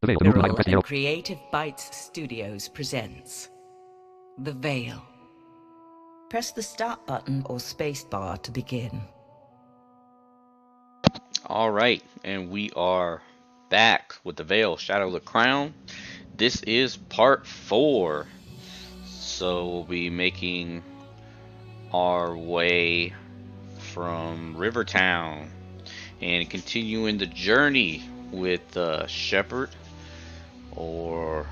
Hero and Creative Bites Studios presents The Vale. Press the start button or spacebar to begin. Alright, and we are back with The Vale, Shadow of the Crown. This is part 4. So we'll be making our way from Rivertown and continuing the journey with Shepherd or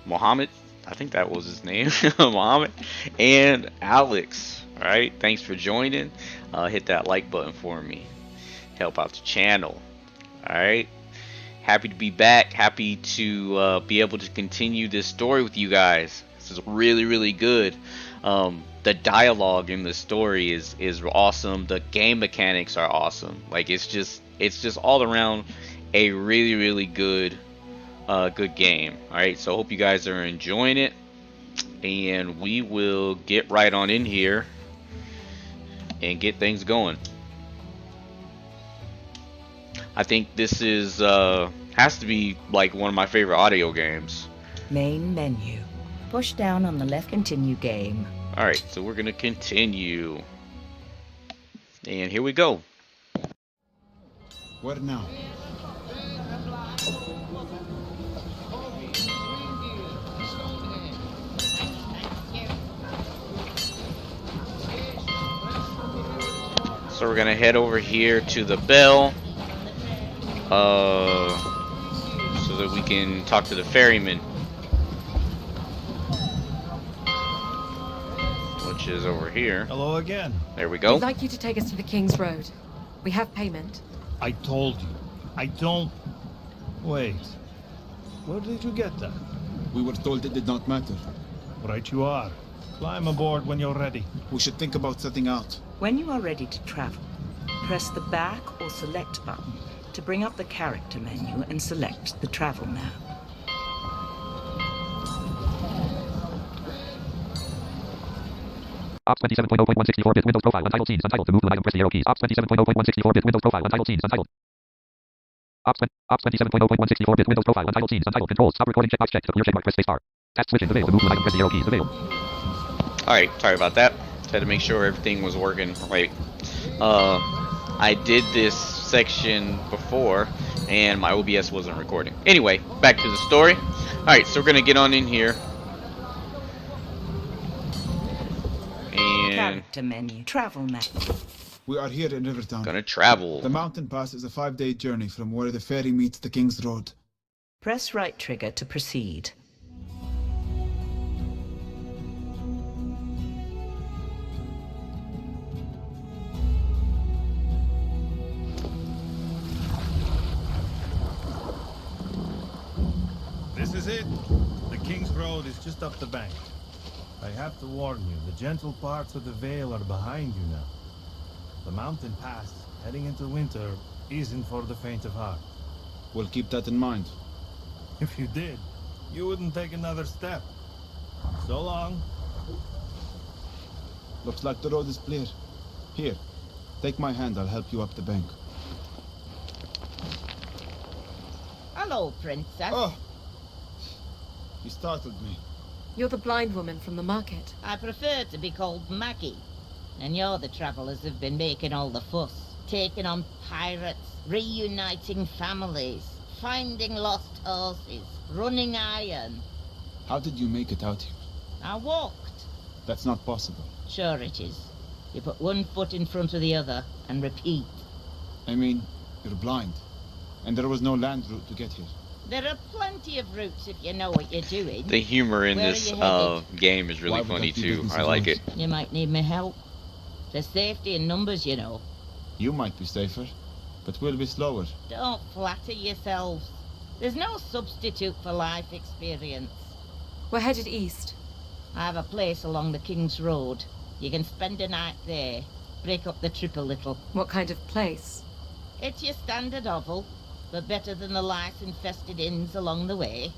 Mohammed. I think that was his name, Mohammed, and Alex. Alright, thanks for joining. Hit that like button for me. Help out the channel. Alright, happy to be back, happy to be able to continue this story with you guys. This is really good. The dialogue in the story is awesome. The game mechanics are awesome. Like it's just all around a really good good game. Alright, so I hope you guys are enjoying it, and we will get right on in here and get things going. I think this is has to be like one of my favorite audio games. Main menu. Push down on the left, continue game. Alright, so we're gonna continue. And here we go. Where now? So we're gonna head over here to the bell. So that we can talk to the ferryman, which is over here. Hello again. There we go. We'd like you to take us to the King's Road. We have payment. I told you. I don't... Wait. Where did you get that? We were told it did not matter. Right you are. Climb aboard when you're ready. We should think about setting out. When you are ready to travel, press the back or select button to bring up the character menu and select the travel map. Ops 27.0.164-bit Windows profile untitled scenes untitled. To move to an item, press the arrow keys. Ops 27.0.164-bit Windows profile untitled scenes untitled. Ops 27.0.164-bit Windows profile untitled scenes untitled. Controls. Stop recording checkbox checked. To clear checkmark, press spacebar. Task switching. Avail. To move to an item, press the arrow keys. Avail. Alright, sorry about that. Had to make sure everything was working right. I did this section before and my OBS wasn't recording. Anyway, back to the story. Alright, so we're gonna get on in here. And Character menu, travel map. We are here in Rivertown. gonna travel. The mountain pass is a 5-day journey from where the ferry meets the King's Road. Press right trigger to proceed. This is it. The King's Road is just up the bank. I have to warn you, the gentle parts of the Vale are behind you now. The mountain pass, heading into winter, isn't for the faint of heart. We'll keep that in mind. If you did, you wouldn't take another step. So long. Looks like the road is clear. Here, take my hand, I'll help you up the bank. Hello, Princess. Oh! You startled me. You're the blind woman from the market. I prefer to be called Maggie. And you're the travellers who've been making all the fuss. Taking on pirates, reuniting families, finding lost horses, running iron. How did you make it out here? I walked. That's not possible. Sure it is. You put one foot in front of the other and repeat. I mean, you're blind. And there was no land route to get here. There are plenty of routes if you know what you're doing. The humor in Where this are you headed? game is really Why would funny that be too. business I like it. alone? You might need my help. There's safety in numbers, you know. You might be safer, but we'll be slower. Don't flatter yourselves. There's no substitute for life experience. We're headed east. I have a place along the King's Road. You can spend a night there. Break up the trip a little. What kind of place? It's your standard hovel, but better than the lice-infested inns along the way.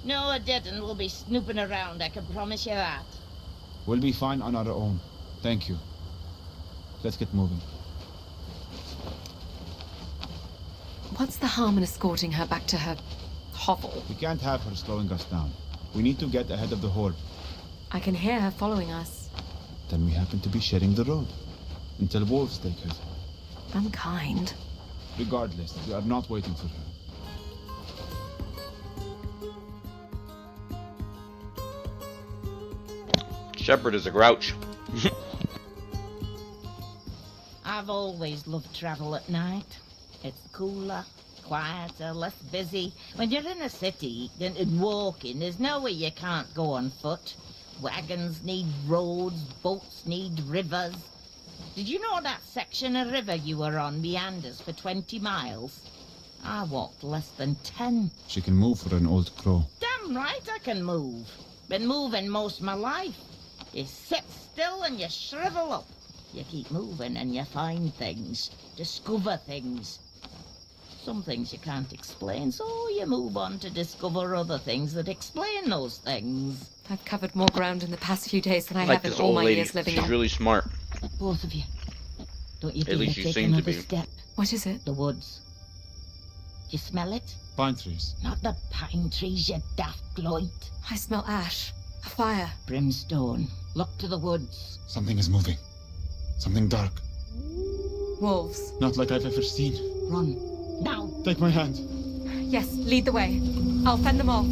No dead un will be snooping around, I can promise you that. We'll be fine on our own. Thank you. Let's get moving. What's the harm in escorting her back to her hovel. We can't have her slowing us down. We need to get ahead of the horde. I can hear her following us. Then we happen to be sharing the road. Until wolves take her. Unkind. Regardless, we are not waiting for her. Shepherd is a grouch. I've always loved travel at night. It's cooler, quieter, less busy. When you're in a city and walking, there's nowhere you can't go on foot. Wagons need roads, boats need rivers. Did you know that section of river you were on meanders for 20 miles? I walked less than 10. She can move for an old crow. Damn right I can move. Been moving most of my life. You sit still and you shrivel up. You keep moving and you find things, discover things. Some things you can't explain, so you move on to discover other things that explain those things. I've covered more ground in the past few days than I Like have in this all old my lady. years living She's in. really smart. Both of you. Don't you At dare least you take seem to another be. step. What is it? The woods. You smell it? Pine trees. Not the pine trees, you daft gloit. I smell ash. A fire. Brimstone. Look to the woods. Something is moving. Something dark. Wolves. Not like I've ever seen. Run. Now. Take my hand. Yes, lead the way. I'll fend them off.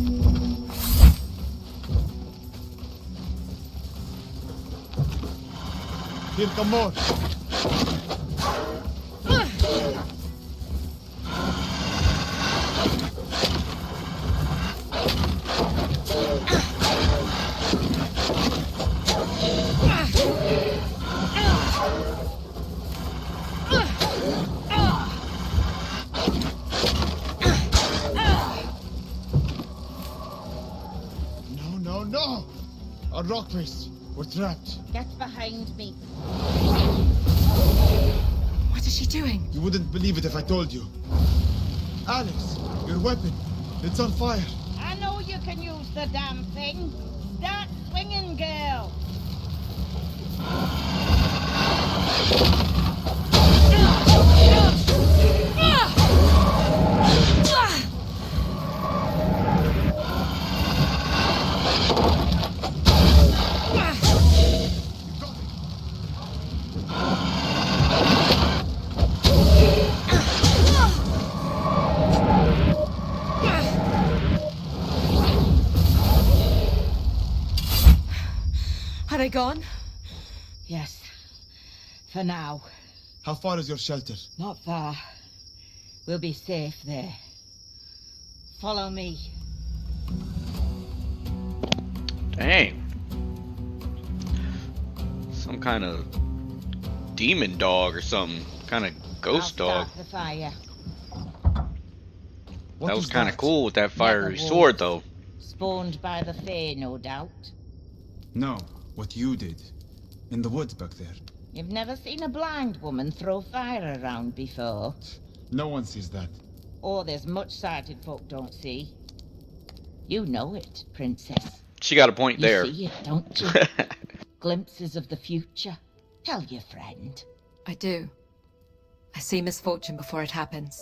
Here come more. No! Our rock base. We're trapped. Get behind me. What is she doing? You wouldn't believe it if I told you. Alex, your weapon. It's on fire. I know you can use the damn thing. Start swinging, girl. Are they gone? Yes. For now. How far is your shelter? Not far. We'll be safe there. Follow me. Dang. Some kind of demon dog or something. Kind of ghost I'll dog. start the fire. What That was is kind of cool with that fiery Nether sword, wolves. though. Spawned by the Fae, no doubt. No, what you did. In the woods back there. You've never seen a blind woman throw fire around before. No one sees that. Or there's much sighted folk don't see. You know it, princess. She got a point You there. see it, don't you? Glimpses of the future. Tell your friend. I do. I see misfortune before it happens.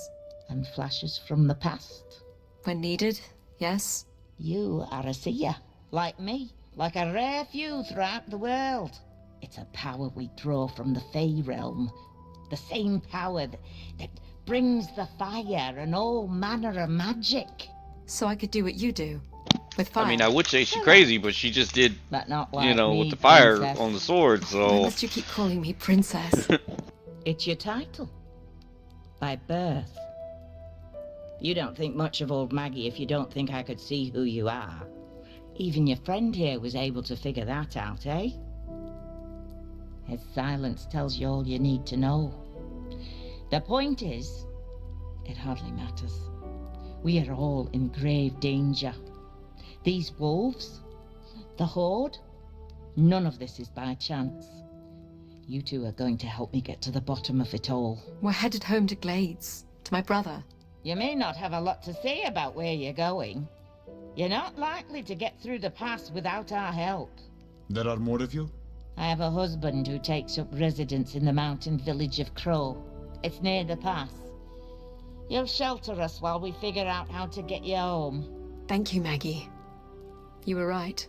And flashes from the past. When needed, yes. You are a seer, like me, like a rare few throughout the world. It's a power we draw from the Fae realm. The same power that brings the fire and all manner of magic. So I could do what you do. With fire. I mean, I would say she's crazy, but she just did, But not like you know, me, with the fire princess. on the sword, Why so... must you keep calling me princess? It's your title. By birth. You don't think much of old Maggie if you don't think I could see who you are. Even your friend here was able to figure that out, eh? His silence tells you all you need to know. The point is, it hardly matters. We are all in grave danger. These wolves, the Horde, none of this is by chance. You two are going to help me get to the bottom of it all. We're headed home to Glades, to my brother. You may not have a lot to say about where you're going. You're not likely to get through the pass without our help. There are more of you? I have a husband who takes up residence in the mountain village of Crow. It's near the pass. You'll shelter us while we figure out how to get you home. Thank you, Maggie. You were right.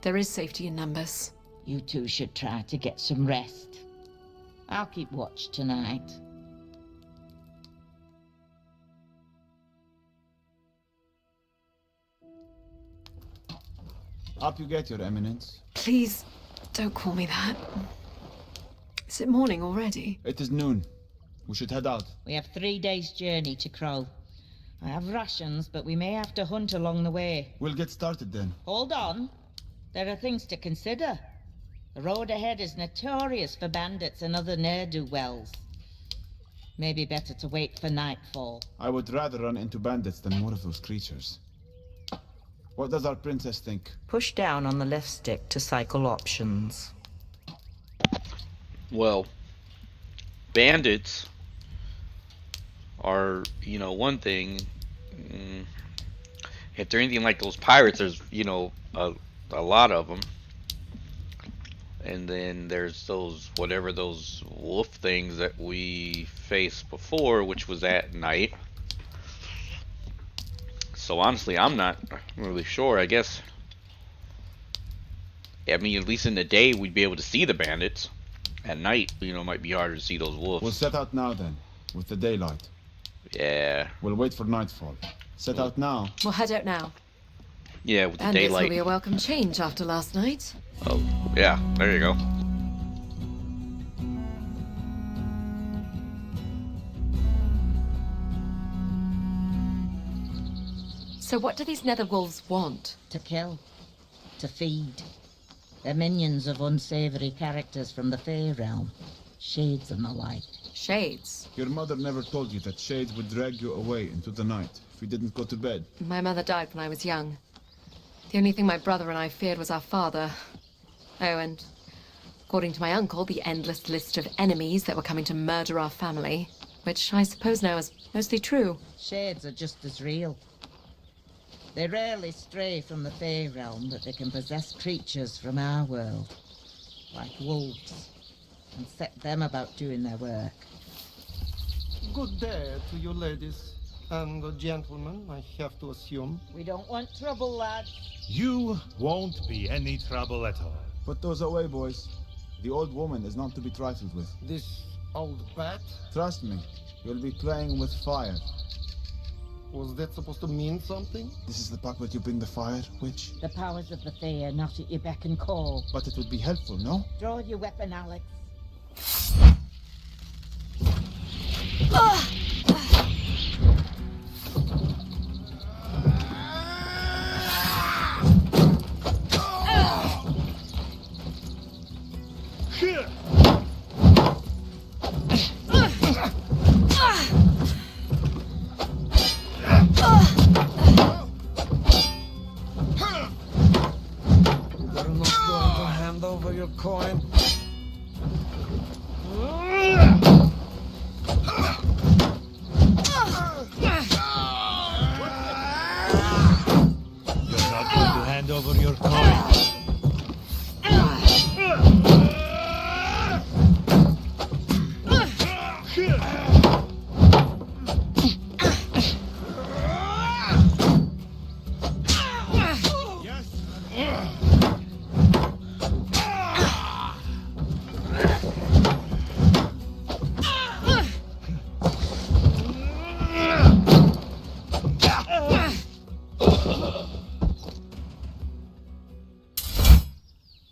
There is safety in numbers. You two should try to get some rest. I'll keep watch tonight. Up you get, Your Eminence. Please, don't call me that. Is it morning already? It is noon. We should head out. We have 3 days' journey to Crow. I have rations, but we may have to hunt along the way. We'll get started then. Hold on. There are things to consider. The road ahead is notorious for bandits and other ne'er-do-wells. Maybe better to wait for nightfall. I would rather run into bandits than more of those creatures. What does our princess think? Push down on the left stick to cycle options. Well, bandits are, one thing. If they're anything like those pirates, there's, a lot of them. And then there's those wolf things that we faced before, which was at night. So honestly, I'm not really sure. I guess, at least in the day, we'd be able to see the bandits. At night, it might be harder to see those wolves. We'll set out now then, with the daylight. Yeah. We'll wait for nightfall. Set out now. We'll head out now. Yeah, with the And this will daylight. be a welcome change after last night. Oh, yeah, there you go. So what do these nether wolves want? To kill. To feed. They're minions of unsavory characters from the Fey realm. Shades and the like. Shades. Your mother never told you that shades would drag you away into the night if you didn't go to bed. My mother died when I was young. The only thing my brother and I feared was our father. Oh, and according to my uncle, the endless list of enemies that were coming to murder our family, which I suppose now is mostly true. Shades are just as real. They rarely stray from the Fey realm, but they can possess creatures from our world, like wolves, and set them about doing their work. Good day to you ladies and gentlemen, I have to assume. We don't want trouble, lads. You won't be any trouble at all. Put those away, boys. The old woman is not to be trifled with. This old bat, Trust me, you'll be playing with fire. was that supposed to mean something? This is the part where you bring the fire, witch? The powers of the Fey are not at your beck and call. But it would be helpful, no? Draw your weapon, Alex. You're not going to hand over your coin? You're not going to hand over your coin.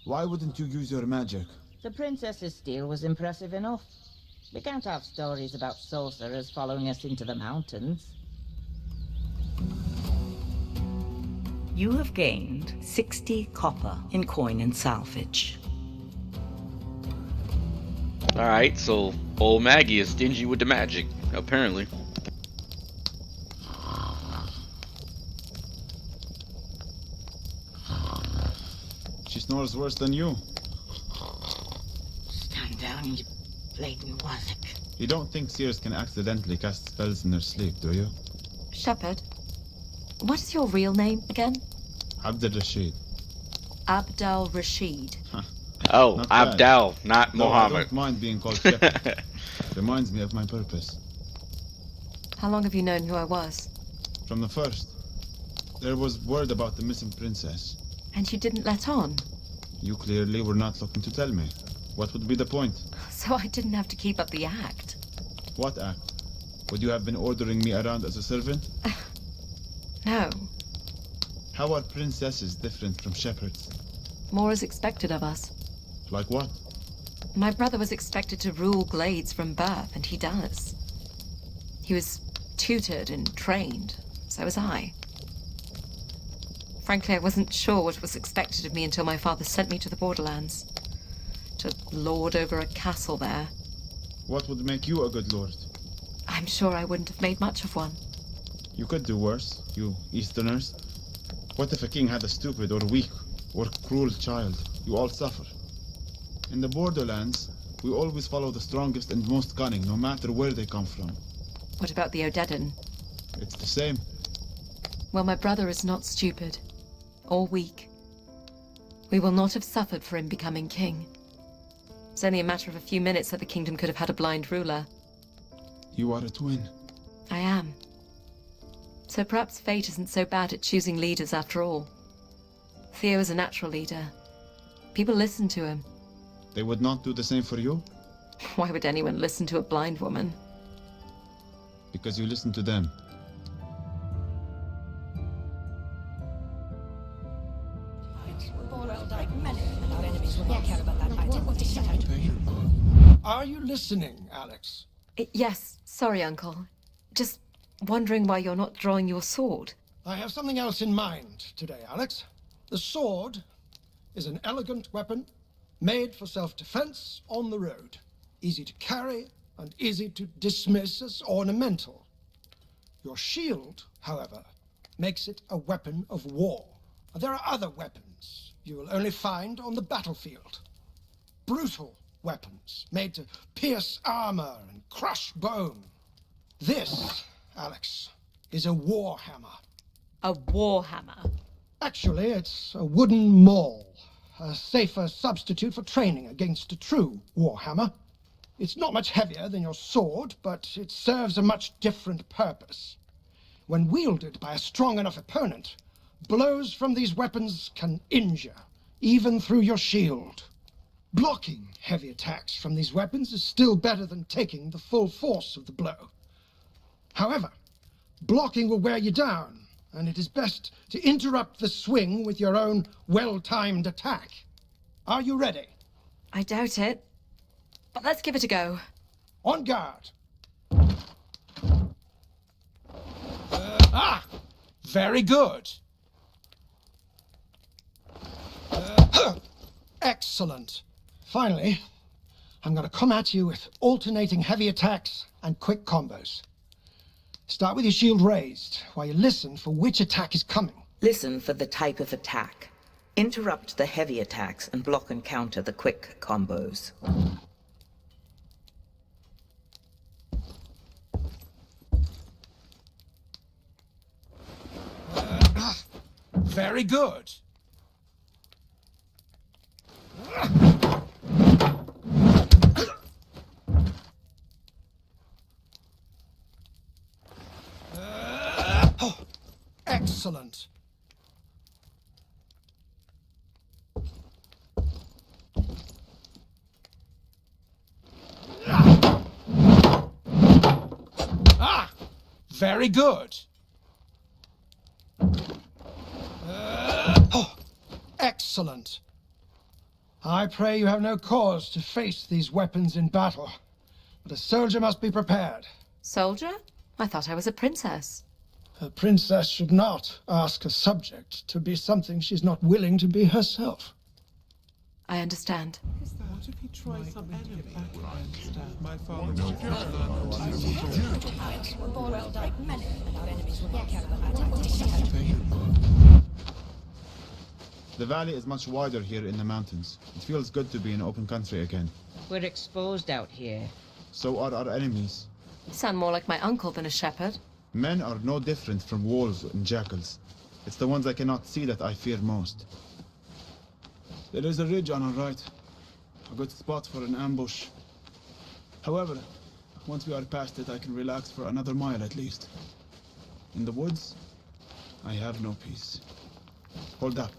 Why wouldn't you use your magic? The princess's steel was impressive enough. We can't have stories about sorcerers following us into the mountains. You have gained 60 copper in coin and salvage. Alright, so old Maggie is stingy with the magic, apparently. She snores worse than you. Stand down, you blatant wazzock. You don't think seers can accidentally cast spells in their sleep, do you? Shepherd, what is your real name again? Abdul Rashid. Abdel Rashid. Oh, Not bad. Abdal, not No, I Mohammed. don't mind being called shepherd. Reminds me of my purpose. How long have you known who I was? From the first. There was word about the missing princess. And you didn't let on? You clearly were not looking to tell me. What would be the point? So I didn't have to keep up the act. What act? Would you have been ordering me around as a servant? No. How are princesses different from shepherds? More is expected of us. Like what? My brother was expected to rule glades from birth, and he does. He was tutored and trained, so was I. Frankly, I wasn't sure what was expected of me until my father sent me to the borderlands. To lord over a castle there. What would make you a good lord? I'm sure I wouldn't have made much of one. You could do worse, you Easterners. What if a king had a stupid or weak or cruel child? You all suffer. In the borderlands, we always follow the strongest and most cunning, no matter where they come from. What about the Odedin? It's the same. Well, my brother is not stupid. Or weak. We will not have suffered for him becoming king. It's only a matter of a few minutes that the kingdom could have had a blind ruler. You are a twin. I am. So perhaps fate isn't so bad at choosing leaders after all. Theo is a natural leader. People listen to him. They would not do the same for you? Why would anyone listen to a blind woman? Because you listen to them. Are you listening, Alex? Yes, sorry, Uncle. Just wondering why you're not drawing your sword. I have something else in mind today, Alex. The sword is an elegant weapon made for self-defense on the road. Easy to carry and easy to dismiss as ornamental. Your shield, however, makes it a weapon of war. There are other weapons you will only find on the battlefield. Brutal weapons made to pierce armor and crush bone. This, Alex, is a war hammer. A war hammer? Actually, it's a wooden maul, a safer substitute for training against a true war hammer. It's not much heavier than your sword, but it serves a much different purpose. When wielded by a strong enough opponent, blows from these weapons can injure, even through your shield. Blocking heavy attacks from these weapons is still better than taking the full force of the blow. However, blocking will wear you down, and it is best to interrupt the swing with your own well-timed attack. Are you ready? I doubt it. But let's give it a go. On guard. Very good. Excellent. Finally, I'm going to come at you with alternating heavy attacks and quick combos. Start with your shield raised while you listen for which attack is coming. Listen for the type of attack. Interrupt the heavy attacks and block and counter the quick combos. Very good. Excellent. Very good. Excellent. I pray you have no cause to face these weapons in battle, but a soldier must be prepared. Soldier? I thought I was a princess. A princess should not ask a subject to be something she's not willing to be herself. I understand. What if he tries some enemy? My father The valley is much wider here in the mountains. It feels good to be in open country again. We're exposed out here. So are our enemies. You sound more like my uncle than a shepherd. Men are no different from wolves and jackals. It's the ones I cannot see that I fear most. There is a ridge on our right. A good spot for an ambush. However, Once we are past it, I can relax for another mile at least. In the woods, I have no peace. Hold up.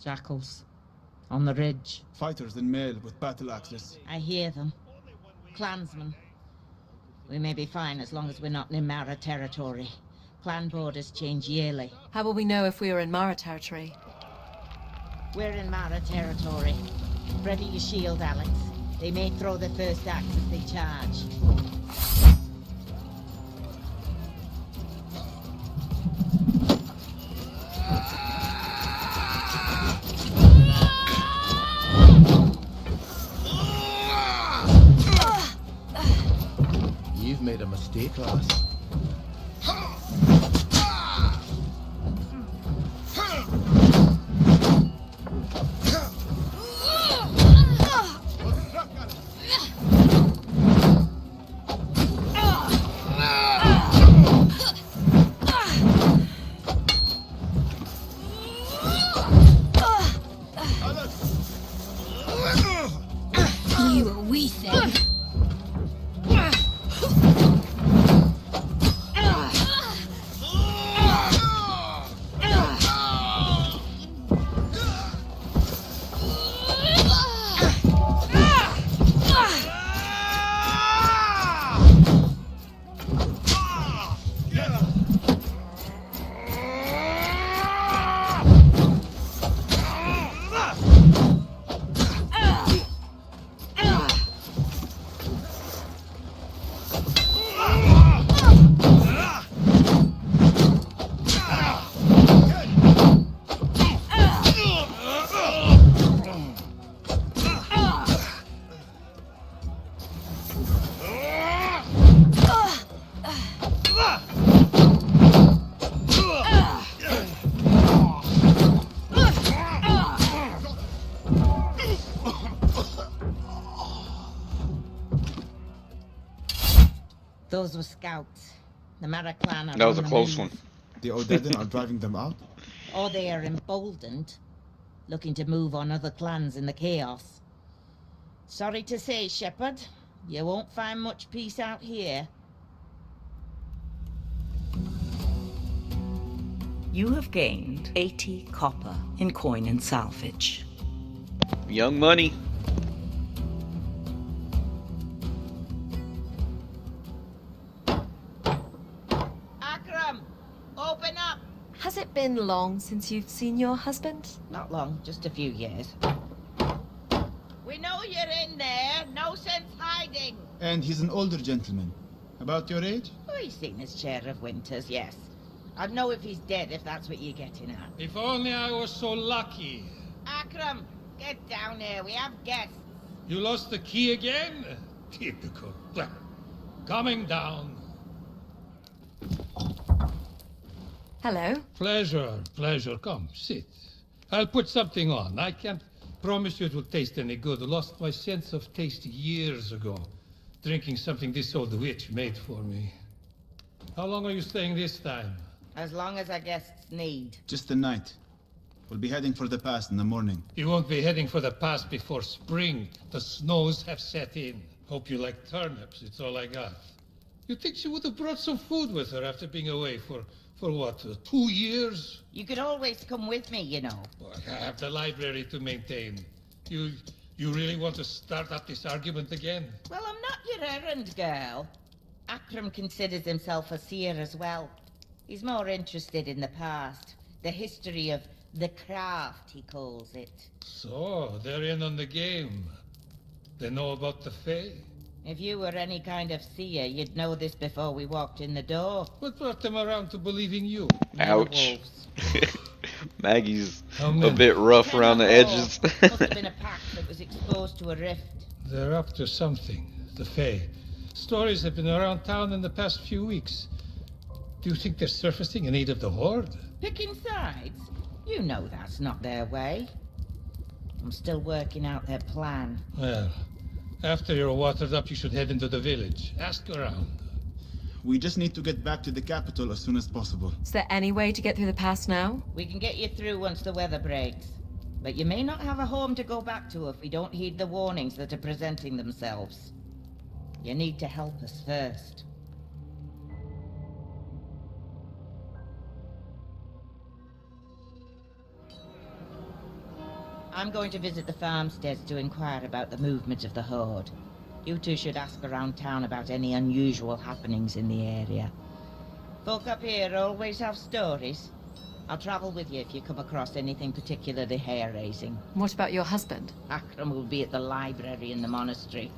Jackals. On the ridge. Fighters in mail with battle axes. I hear them. Clansmen. We may be fine as long as we're not in Mara territory. Clan borders change yearly. How will we know if we are in Mara territory? We're in Mara territory. Ready your shield, Alex. They may throw the first axe as they charge. You've made a mistake, lass. You a wee thing. Those were scouts. The Mara clan are That was a on the close move. one. The Odedin are driving them out? Or they are emboldened, looking to move on other clans in the chaos. Sorry to say, Shepherd, you won't find much peace out here. You have gained 80 copper in coin and salvage. Young money. Akram, open up! Has it been long since you've seen your husband? Not long, just a few years. We know you're in there. No sense hiding. And he's an older gentleman. About your age? Oh, he's seen his share of winters, yes. I'd know if he's dead, if that's what you're getting at. If only I was so lucky. Akram, get down here. We have guests. You lost the key again? Typical. Well, coming down. Hello. Pleasure. Come, sit. I'll put something on. I can't promise you it will taste any good. I lost my sense of taste years ago, drinking something this old witch made for me. How long are you staying this time? As long as our guests need. Just a night. We'll be heading for the pass in the morning. You won't be heading for the pass before spring. The snows have set in. Hope you like turnips. It's all I got. You'd think she would have brought some food with her after being away for what, 2 years? You could always come with me, you know. Well, I have the library to maintain. You really want to start up this argument again? Well, I'm not your errand girl. Akram considers himself a seer as well. He's more interested in the past. The history of the craft, he calls it. So, they're in on the game. They know about the Fae? If you were any kind of seer, you'd know this before we walked in the door. What brought them around to believing you? Ouch. Maggie's How a many? bit rough around the edges. Must have been a pack that was exposed to a rift. They're up to something, the Fae. Stories have been around town in the past few weeks. Do you think they're surfacing in aid of the Horde? Picking sides? You know that's not their way. I'm still working out their plan. Well, after you're watered up, you should head into the village. Ask around. We just need to get back to the capital as soon as possible. Is there any way to get through the pass now? We can get you through once the weather breaks. But you may not have a home to go back to if we don't heed the warnings that are presenting themselves. You need to help us first. I'm going to visit the farmsteads to inquire about the movement of the Horde. You two should ask around town about any unusual happenings in the area. Folk up here always have stories. I'll travel with you if you come across anything particularly hair-raising. What about your husband? Akram will be at the library in the monastery.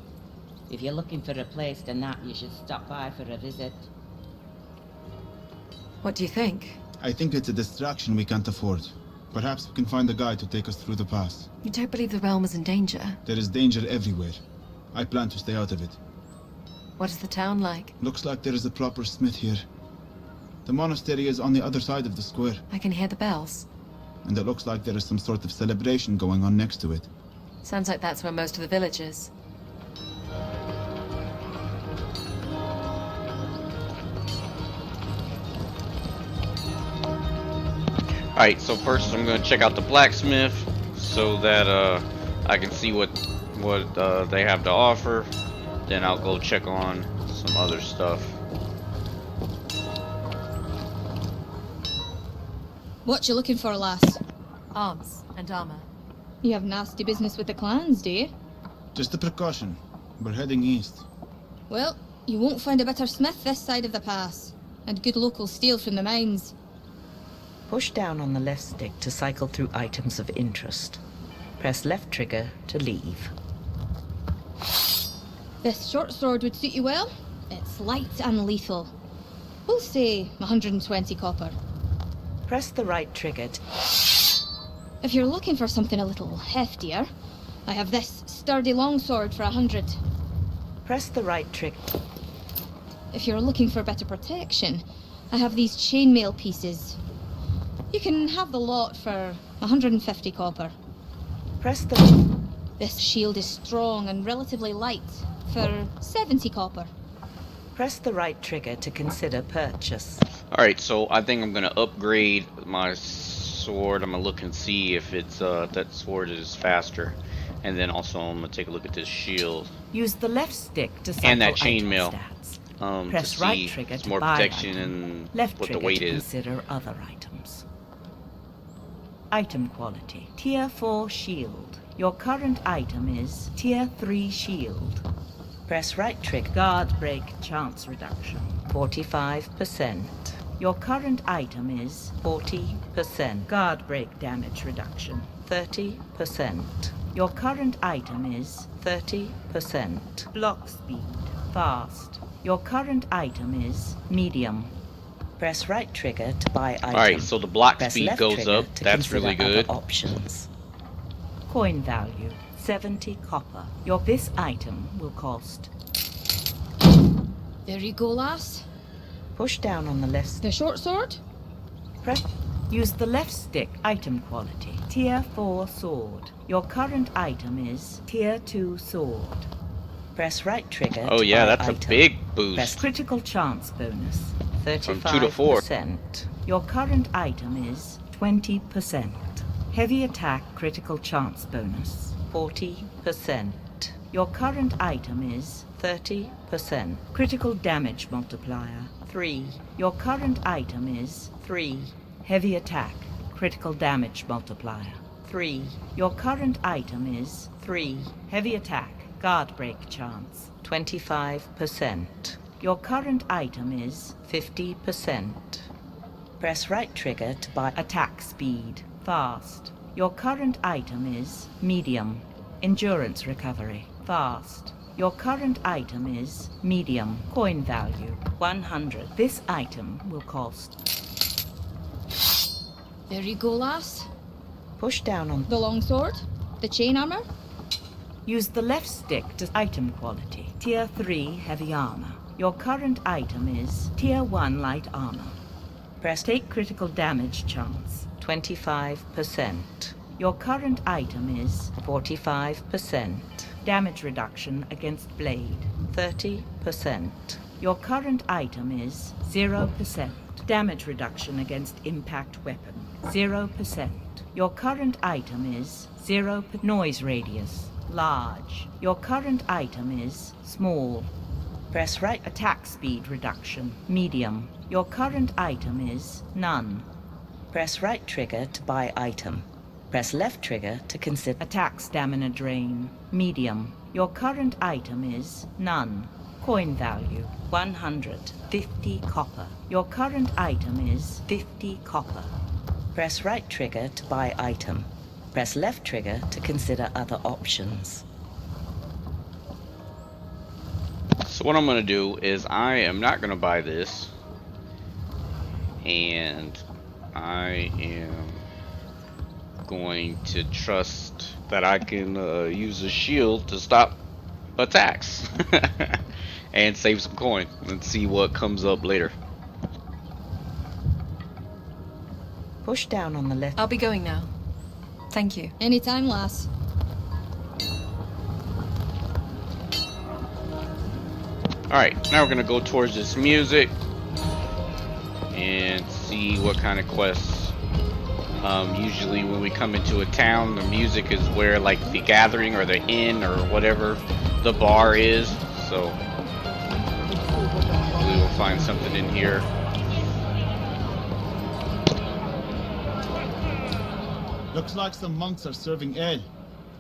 If you're looking for a place to nap, you should stop by for a visit. What do you think? I think it's a distraction we can't afford. Perhaps we can find a guide to take us through the pass. You don't believe the realm is in danger? There is danger everywhere. I plan to stay out of it. What is the town like? Looks like there is a proper smith here. The monastery is on the other side of the square. I can hear the bells. And it looks like there is some sort of celebration going on next to it. Sounds like that's where most of the village is. Alright, so first I'm gonna check out the blacksmith so that I can see what they have to offer. Then I'll go check on some other stuff. What you looking for, lass? Arms and armor. You have nasty business with the clans, do you? Just a precaution. We're heading east. Well, you won't find a better smith this side of the pass. And good local steel from the mines. Push down on the left stick to cycle through items of interest. Press left trigger to leave. This short sword would suit you well. It's light and lethal. We'll say 120 copper. Press the right trigger If you're looking for something a little heftier, I have this sturdy longsword for 100. Press the right trigger. If you're looking for better protection, I have these chainmail pieces. You can have the lot for 150 copper. Press the... This shield is strong and relatively light for 70 copper. Press the right trigger to consider purchase. Alright, so I think I'm gonna upgrade my sword. I'm gonna look and see if it's that sword is faster. And then also I'm gonna take a look at this shield. Use the left stick to cycle And that item chainmail. stats. Press To right see trigger it's to more buy protection item. and Left what the trigger weight to is. consider other items. Item quality. Tier 4 shield. Your current item is Tier 3 shield. Press right trigger. Guard break chance reduction. 45%. Your current item is 40%. Guard break damage reduction. 30%. Your current item is 30%. Block speed. Fast. Your current item is medium. Press right trigger to buy item. Alright, so the block Press speed left goes trigger up. to That's really consider good. other options. Coin value 70 copper. This item will cost. There you go, lass. Push down on the left stick. The short sword? Press. Use the left stick. Item quality. Tier 4 sword. Your current item is Tier 2 sword. Press right trigger Oh to yeah, buy that's item. a big Press boost. critical chance bonus. 35%. From 2 to 4. Your current item is 20%. Heavy attack critical chance bonus. 40%. Your current item is 30%. Critical damage multiplier 3. Your current item is 3. Heavy attack critical damage multiplier 3. Your current item is 3. Heavy attack guard break chance 25%. Your current item is 50%. Press right trigger to buy attack speed fast. Your current item is medium. Endurance recovery fast. Your current item is medium. Coin value 100. This item will cost. There you go, lass. Push down on The longsword? The chain armor? Use the left stick to item quality. Tier 3 heavy armor. Your current item is Tier 1 light armor. Press take critical damage chance 25%. Your current item is 45%. Damage reduction against blade 30%. Your current item is 0%. Damage reduction against impact weapon, 0%. Your current item is 0 noise radius, large. Your current item is small. Press right attack speed reduction, medium. Your current item is none. Press right trigger to buy item. Press left trigger to consider attack stamina drain, medium. Your current item is none. Coin value, 150 copper. Your current item is 50 copper. Press right trigger to buy item. Press left trigger to consider other options. So what I'm going to do is I am not going to buy this. And I am going to trust that I can use a shield to stop attacks. And save some coin and see what comes up later. Push down on the left. I'll be going now. Thank you. Anytime, lass. Alright, now we're gonna go towards this music and see what kind of quests. Usually when we come into a town, the music is where like the gathering or the inn or whatever the bar is. So we will find something in here. Looks like some monks are serving ale.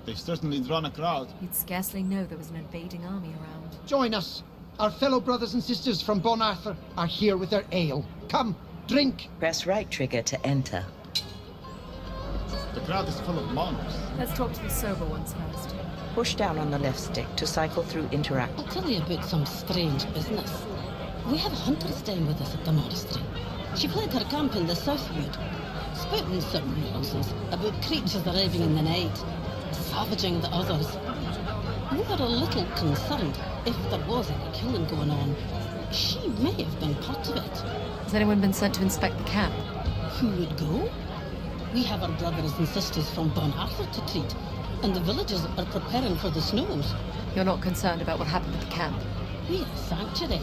They've certainly drawn a crowd. You'd scarcely know there was an invading army around. Join us. Our fellow brothers and sisters from Bon Arthur are here with their ale. Come, drink. Press right trigger to enter. The crowd is full of monks. Let's talk to the sober ones first. Push down on the left stick to cycle through interact. I'll tell you about some strange business. We have a hunter's down with us at the monastery. She fled her camp in the Southwood, spouting some nonsense about creatures arriving in the night, savaging the others. We were a little concerned if there was any killing going on. She may have been part of it. Has anyone been sent to inspect the camp? Who would go? We have our brothers and sisters from Bon Arthur to treat, and the villagers are preparing for the snows. You're not concerned about what happened at the camp? We are a sanctuary,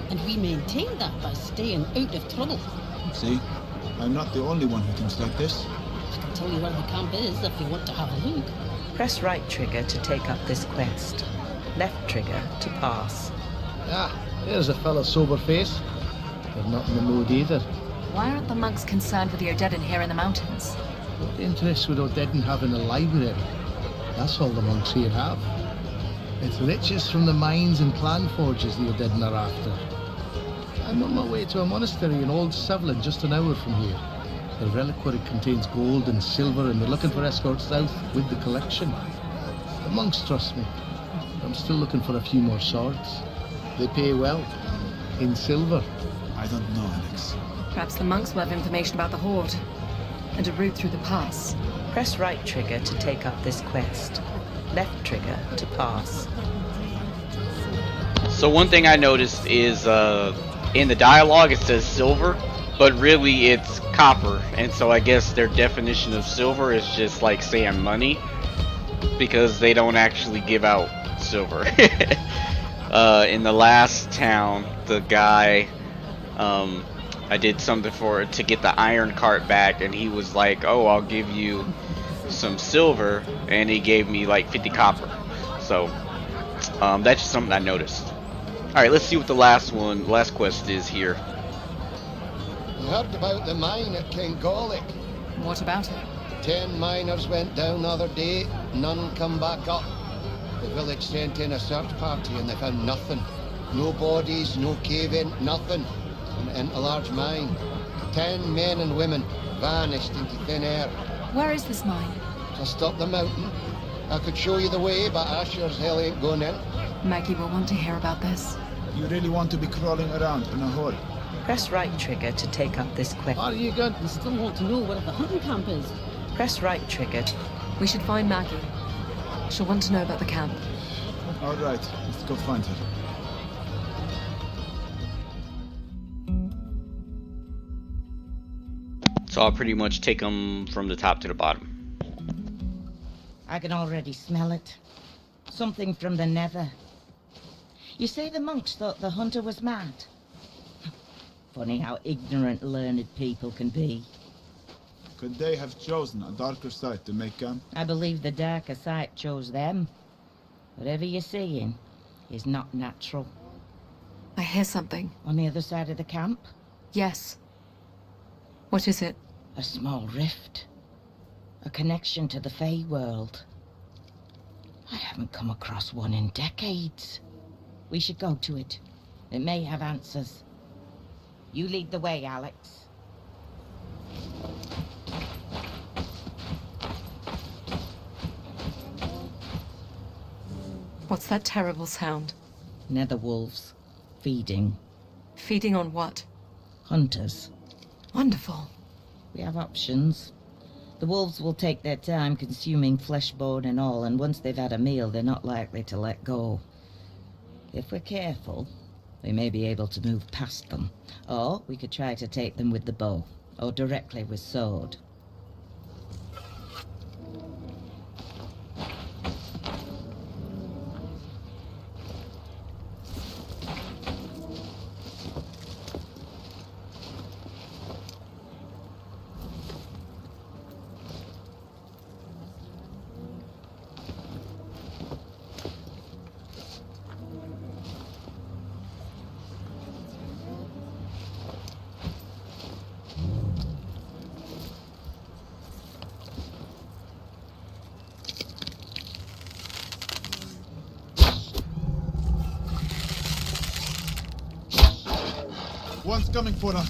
and we maintain that by staying out of trouble. See? I'm not the only one who thinks like this. I can tell you where the camp is if you want to have a look. Press right trigger to take up this quest. Left trigger to pass. Ah, there's a fellow sober face. They're not in the mood either. Why aren't the monks concerned with the Odedin here in the mountains? What interest would Odedin have in a library? That's all the monks here have. It's riches from the mines and clan forges the Odedin are after. I'm on my way to a monastery in Old Sevlin, just an hour from here. The reliquary contains gold and silver, and they're looking for escorts south with the collection. The monks trust me. I'm still looking for a few more swords. They pay well. In silver. I don't know, Alex. Perhaps the monks will have information about the Horde. And a route through the pass. Press right trigger to take up this quest. Left trigger to pass. So one thing I noticed is in the dialogue it says silver, but really it's copper, and so I guess their definition of silver is just like saying money, because they don't actually give out silver. In the last town, the guy, I did something to get the iron cart back, and he was like, oh, I'll give you some silver, and he gave me like 50 copper. So that's just something I noticed. Alright, let's see what the last quest is here. You heard about the mine at Kengolic. What about it? 10 miners went down the other day, none come back up. The village sent in a search party and they found nothing. No bodies, no cave-in, nothing. And a large mine. 10 men and women vanished into thin air. Where is this mine? Just up the mountain. I could show you the way, but I sure as hell ain't going in. Maggie will want to hear about this. You really want to be crawling around in a hole? Press right trigger to take up this quest. Are you good? We still want to know where the hunting camp is. Press right trigger. We should find Maggie. She'll want to know about the camp. All right, let's go find her. So I'll pretty much take them from the top to the bottom. I can already smell it. Something from the nether. You say the monks thought the hunter was mad? Funny how ignorant learned people can be. Could they have chosen a darker site to make camp? I believe the darker side chose them. Whatever you're seeing is not natural. I hear something. On the other side of the camp? Yes. What is it? A small rift. A connection to the Fey world. I haven't come across one in decades. We should go to it. It may have answers. You lead the way, Alex. What's that terrible sound? Nether wolves. Feeding. Feeding on what? Hunters. Wonderful. We have options. The wolves will take their time consuming flesh, bone and all, and once they've had a meal, they're not likely to let go. If we're careful, we may be able to move past them. Or we could try to take them with the bow, or directly with sword. One's coming for us.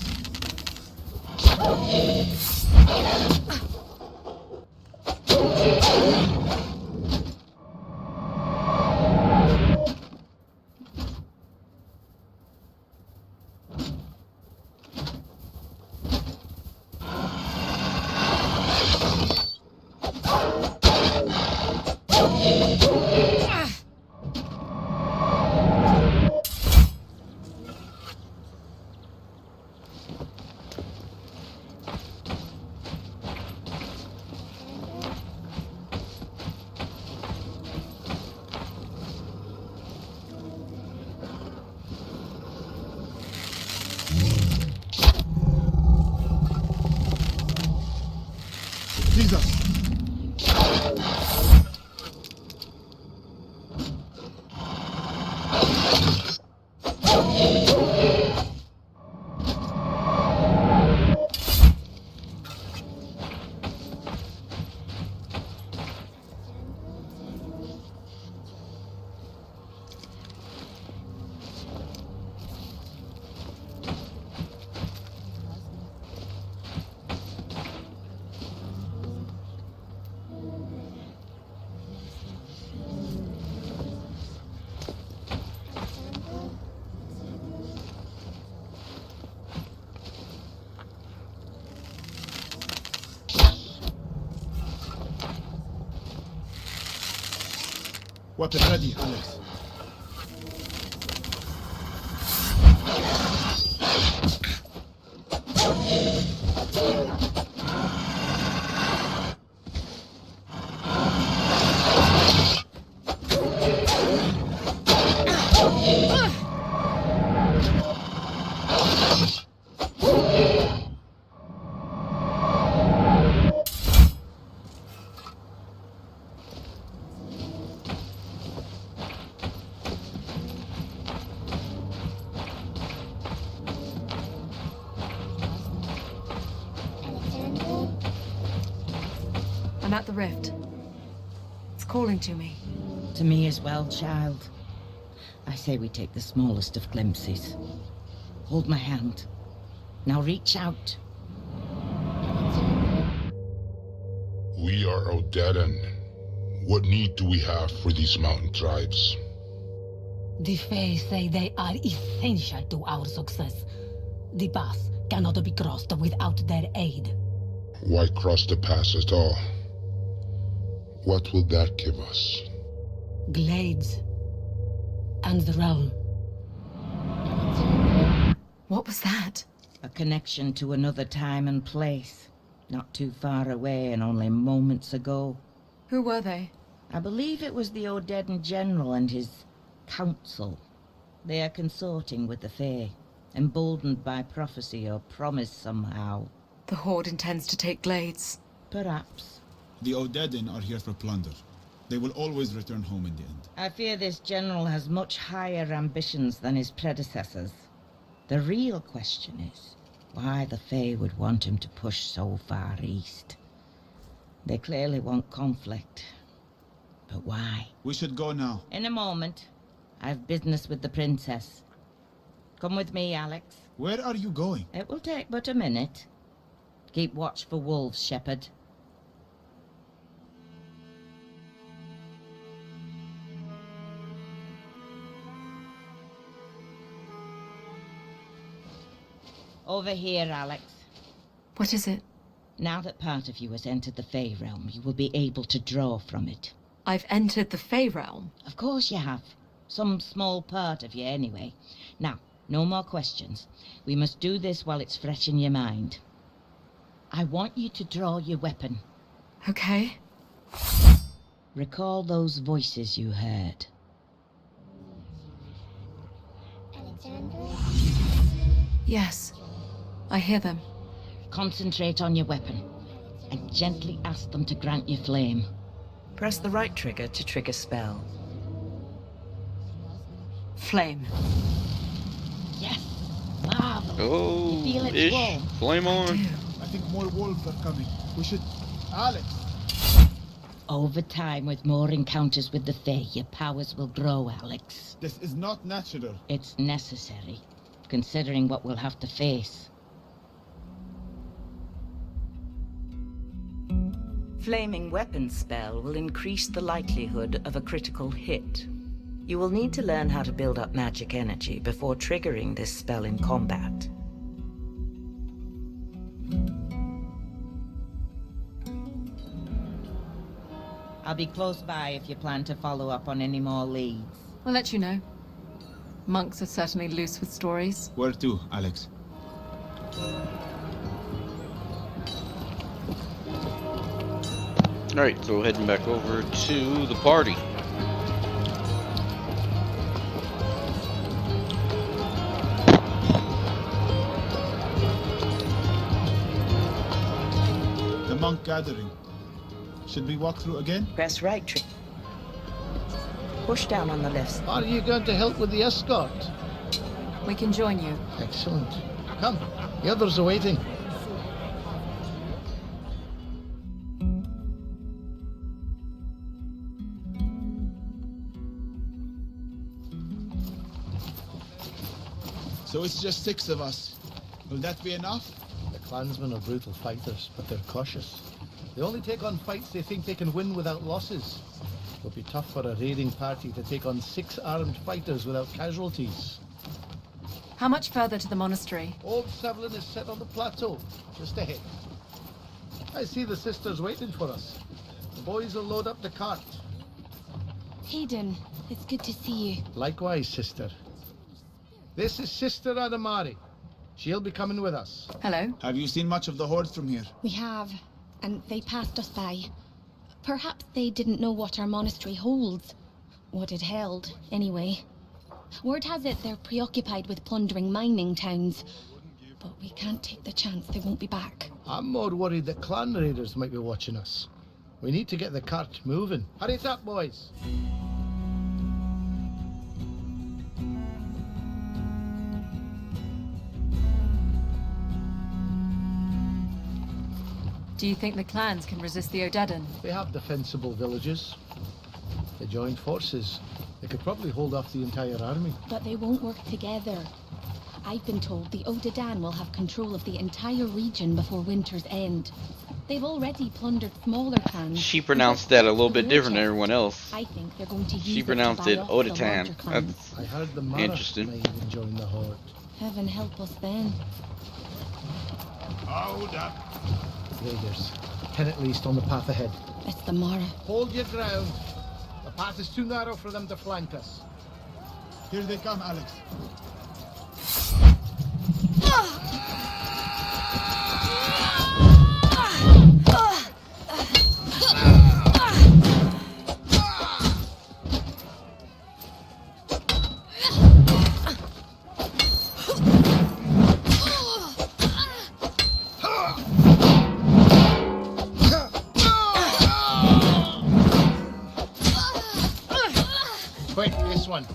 Jesus! Weapon ready, Alex. I'm at the rift. It's calling to me. To me as well, child. I say we take the smallest of glimpses. Hold my hand. Now reach out. We are Odedan. What need do we have for these mountain tribes? The Fae say they are essential to our success. The pass cannot be crossed without their aid. Why cross the pass at all? What will that give us? Glades. And the realm. What was that? A connection to another time and place. Not too far away and only moments ago. Who were they? I believe it was the Odedan General and his council. They are consorting with the Fae. Emboldened by prophecy or promise somehow. The Horde intends to take Glades. Perhaps. The Odedin are here for plunder. They will always return home in the end. I fear this general has much higher ambitions than his predecessors. The real question is why the Fae would want him to push so far east. They clearly want conflict. But why? We should go now. In a moment. I've business with the princess. Come with me, Alex. Where are you going? It will take but a minute. Keep watch for wolves, Shepherd. Over here, Alex. What is it? Now that part of you has entered the Fae realm, you will be able to draw from it. I've entered the Fae realm? Of course you have. Some small part of you, anyway. Now, no more questions. We must do this while it's fresh in your mind. I want you to draw your weapon. Okay. Recall those voices you heard. Yes. I hear them. Concentrate on your weapon, and gently ask them to grant you flame. Press the right trigger to trigger spell. Flame. Yes! Marvelous! Oh, You feel its ish. warmth? Flame on. I think more wolves are coming. We should... Alex! Over time, with more encounters with the Fae, your powers will grow, Alex. This is not natural. It's necessary, considering what we'll have to face. Flaming weapon spell will increase the likelihood of a critical hit. You will need to learn how to build up magic energy before triggering this spell in combat. I'll be close by if you plan to follow up on any more leads. I'll let you know. Monks are certainly loose with stories. Where to, Alex? Alright, so heading back over to the party. The monk gathering. Should we walk through again? Press right trigger. Push down on the left. Are you going to help with the escort? We can join you. Excellent. Come, the others are waiting. So it's just 6 of us. Will that be enough? The clansmen are brutal fighters, but they're cautious. They only take on fights they think they can win without losses. It'll be tough for a raiding party to take on 6 armed fighters without casualties. How much further to the monastery? Old Sevlin is set on the plateau, just ahead. I see the sisters waiting for us. The boys will load up the cart. Hayden, it's good to see you. Likewise, sister. This is Sister Adamari. She'll be coming with us. Hello. Have you seen much of the Horde from here? We have, and they passed us by. Perhaps they didn't know what our monastery holds. What it held, anyway. Word has it they're preoccupied with plundering mining towns. But we can't take the chance they won't be back. I'm more worried that clan raiders might be watching us. We need to get the cart moving. Hurry it up, boys. Do you think the clans can resist the Odedin? They have defensible villages. They joined forces. They could probably hold off the entire army. But they won't work together. I've been told the Odadan will have control of the entire region before winter's end. They've already plundered smaller clans. She pronounced that a little bit different than everyone else. I think they're going to use She pronounced it it to buy off the Odatan. larger clans. That's I heard the Mara interesting. may even join the Horde. Heaven help us then. Hold up. Raiders. 10 at least on the path ahead. It's the Mara. Hold your ground. The path is too narrow for them to flank us. Here they come, Alex. Quick, this one.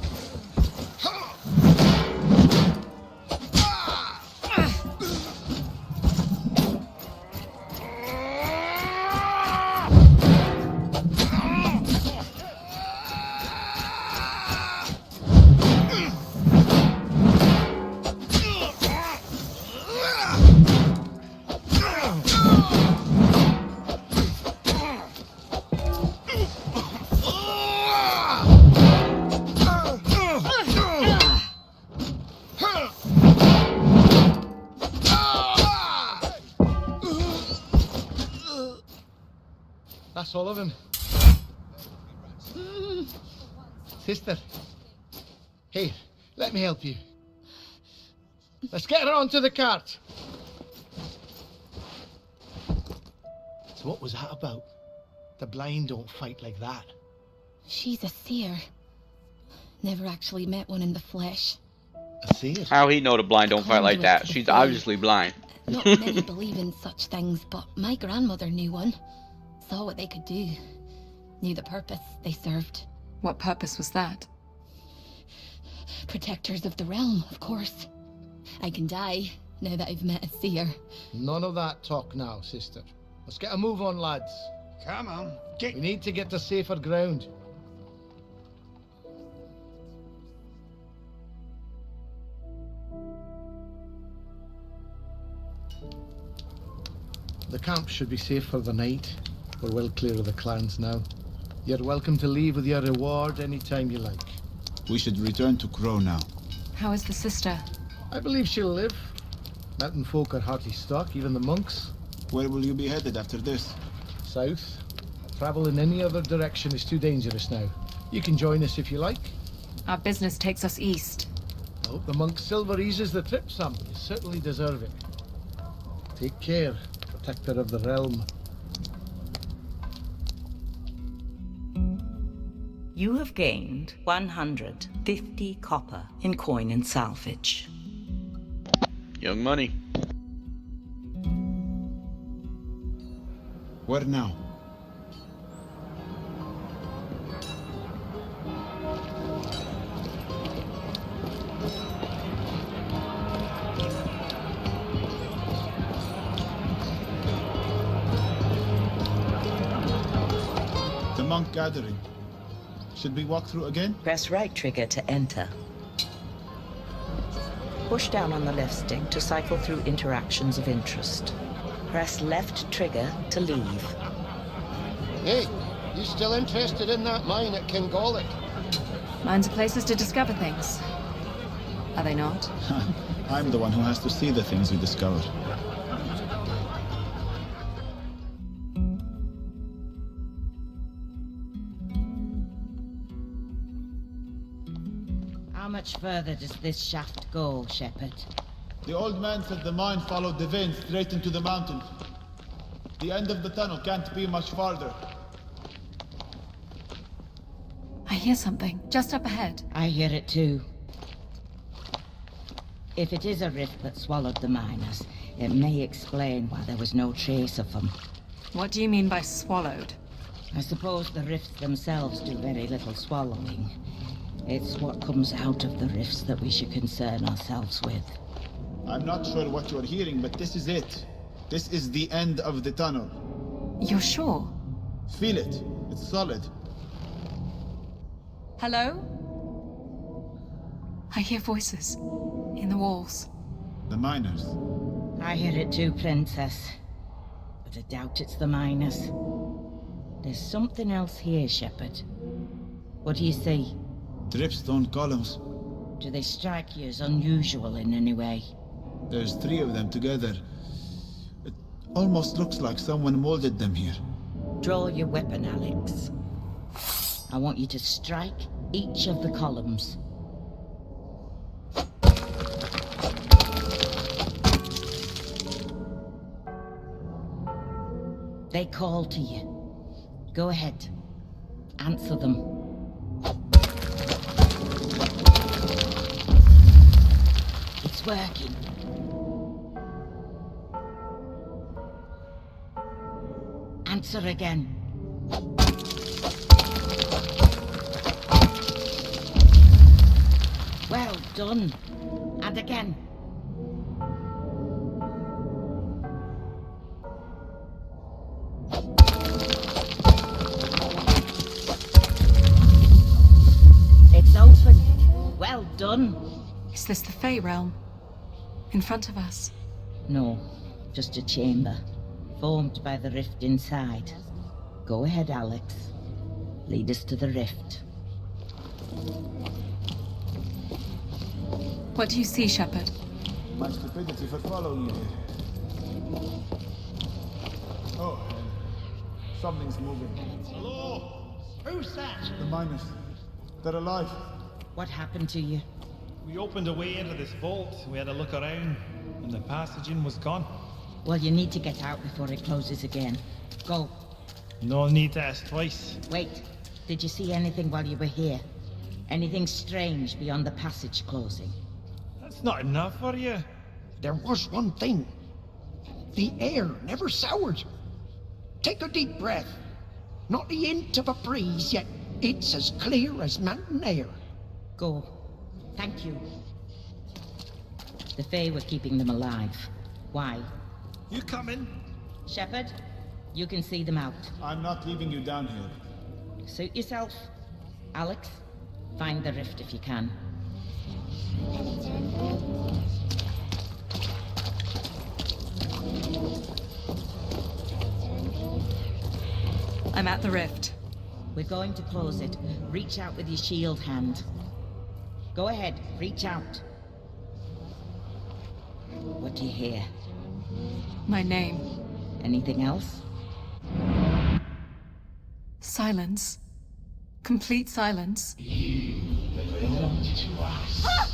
That's all of him. Sister. Here, let me help you. Let's get her onto the cart. So what was that about? The blind don't fight like that. She's a seer. Never actually met one in the flesh. A seer? How he know the blind don't fight like that? She's obviously blind. Not many believe in such things, but my grandmother knew one. Saw what they could do. Knew the purpose they served. What purpose was that? Protectors of the realm, of course. I can die now that I've met a seer. None of that talk now, sister. Let's get a move on, lads. Come on, We need to get to safer ground. The camp should be safe for the night. We're well clear of the clans now. You're welcome to leave with your reward anytime you like. We should return to Crow now. How is the sister? I believe she'll live. Mountain folk are hearty stock, even the monks. Where will you be headed after this? South. Travel in any other direction is too dangerous now. You can join us if you like. Our business takes us east. I hope the monk's silver eases the trip some. You certainly deserve it. Take care, protector of the realm. You have gained 150 copper in coin and salvage. Young money. Where now? The monk gathering. Should we walk through again? Press right trigger to enter. Push down on the left stick to cycle through interactions of interest. Press left trigger to leave. Hey, you still interested in that mine at Kingallic? Mines are places to discover things. Are they not? I'm the one who has to see the things we discover. How much further does this shaft go, Shepherd? The old man said the mine followed the vein straight into the mountain. The end of the tunnel can't be much farther. I hear something, just up ahead. I hear it too. If it is a rift that swallowed the miners, it may explain why there was no trace of them. What do you mean by swallowed? I suppose the rifts themselves do very little swallowing. It's what comes out of the rifts that we should concern ourselves with. I'm not sure what you're hearing, but this is it. This is the end of the tunnel. You're sure? Feel it. It's solid. Hello? I hear voices in the walls. The miners. I hear it too, Princess. But I doubt it's the miners. There's something else here, Shepherd. What do you see? Dripstone columns. Do they strike you as unusual in any way? There's 3 of them together. It almost looks like someone molded them here. Draw your weapon, Alex. I want you to strike each of the columns. They call to you. Go ahead. Answer them. It's working. Answer again. Well done. And again. It's open. Well done. Is this the Fey realm? In front of us? No, just a chamber, formed by the rift inside. Go ahead, Alex. Lead us to the rift. What do you see, Shepard? My stupidity for following you here. Oh, something's moving. Hello? Who's that? The miners. They're alive. What happened to you? We opened a way into this vault. We had a look around, and the passage in was gone. Well, you need to get out before it closes again. Go. No need to ask twice. Wait. Did you see anything while you were here? Anything strange beyond the passage closing? That's not enough for you. There was one thing. The air never soured. Take a deep breath. Not the hint of a breeze, yet it's as clear as mountain air. Go. Thank you. The Fae were keeping them alive. Why? You coming? Shepard, you can see them out. I'm not leaving you down here. Suit yourself. Alex, find the rift if you can. I'm at the rift. We're going to close it. Reach out with your shield hand. Go ahead, reach out. What do you hear? My name. Anything else? Silence. Complete silence. Ah!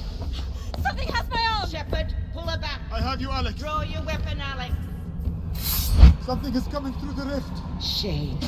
Something has my arm! Shepard, pull her back. I have you, Alex. Draw your weapon, Alex. Something is coming through the rift. Shame.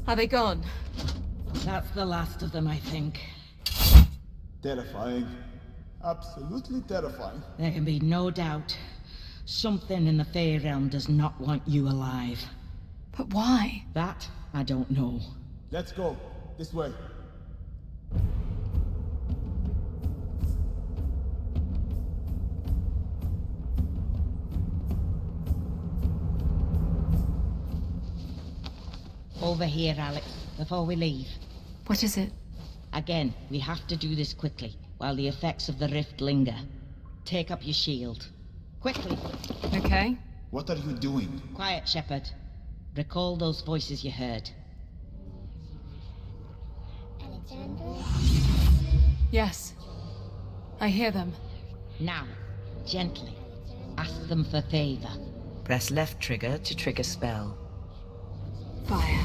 Are they gone? That's the last of them, I think. Terrifying. Absolutely terrifying. There can be no doubt. Something in the Fey realm does not want you alive. But why? That, I don't know. Let's go. This way. Over here, Alex, before we leave. What is it? Again, we have to do this quickly, while the effects of the rift linger. Take up your shield. Quickly. Okay. What are you doing? Quiet, Shepard. Recall those voices you heard. Yes. I hear them. Now, gently, ask them for favor. Press left trigger to trigger spell. Fire.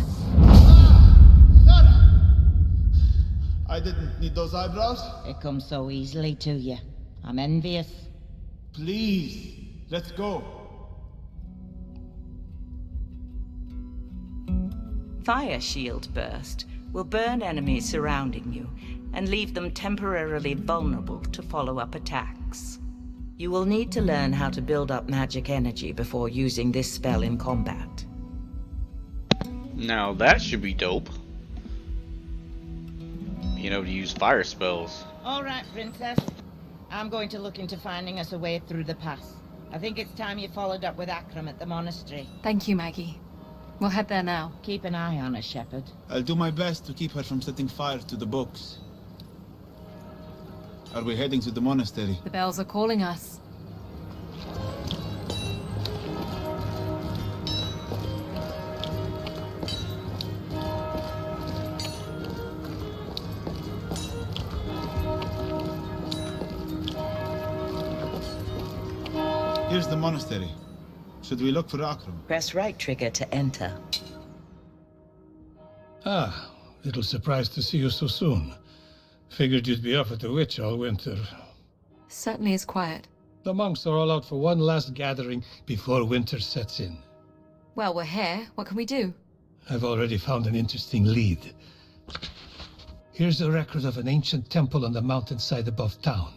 I didn't need those eyebrows. It comes so easily to you. I'm envious. Please, let's go. Fire shield burst will burn enemies surrounding you and leave them temporarily vulnerable to follow-up attacks. You will need to learn how to build up magic energy before using this spell in combat. Now that should be dope. You know, to use fire spells. All right, Princess. I'm going to look into finding us a way through the pass. I think it's time you followed up with Akram at the monastery. Thank you, Maggie. We'll head there now. Keep an eye on her, Shepherd. I'll do my best to keep her from setting fire to the books. Are we heading to the monastery? The bells are calling us. Here's the monastery. Should we look for Akram? Press right trigger to enter. Ah, little surprised to see you so soon. Figured you'd be off at the witch all winter. Certainly is quiet. The monks are all out for one last gathering before winter sets in. Well, we're here. What can we do? I've already found an interesting lead. Here's a record of an ancient temple on the mountainside above town.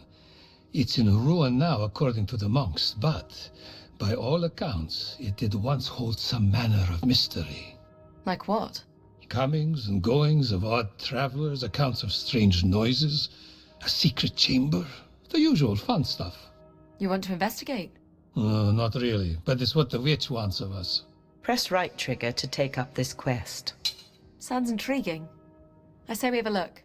It's in ruin now, according to the monks, but by all accounts, it did once hold some manner of mystery. Like what? Comings and goings of odd travelers, accounts of strange noises, a secret chamber, the usual fun stuff. You want to investigate? Not really, but it's what the witch wants of us. Press right trigger to take up this quest. Sounds intriguing. I say we have a look.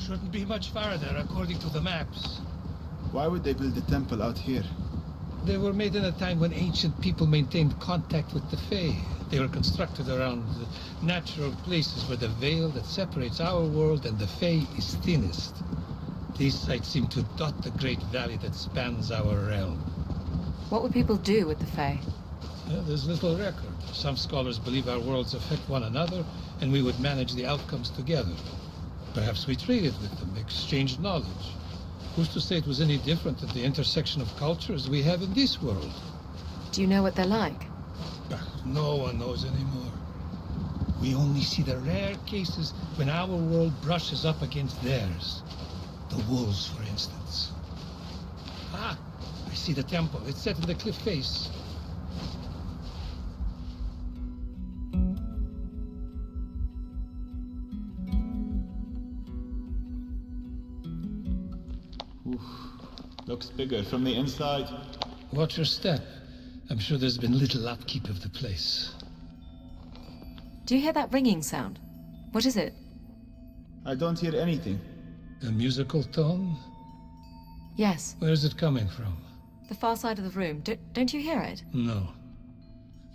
Shouldn't be much farther, according to the maps. Why would they build a temple out here? They were made in a time when ancient people maintained contact with the Fae. They were constructed around the natural places where the veil that separates our world and the Fae is thinnest. These sites seem to dot the great valley that spans our realm. What would people do with the Fae? There's little record. Some scholars believe our worlds affect one another, and we would manage the outcomes together. Perhaps we traded with them, exchanged knowledge. Who's to say it was any different at the intersection of cultures we have in this world? Do you know what they're like? No one knows anymore. We only see the rare cases when our world brushes up against theirs. The wolves, for instance. Ah, I see the temple. It's set in the cliff face. Looks bigger from the inside. Watch your step. I'm sure there's been little upkeep of the place. Do you hear that ringing sound? What is it? I don't hear anything. A musical tone? Yes. Where is it coming from? The far side of the room. Don't you hear it? No.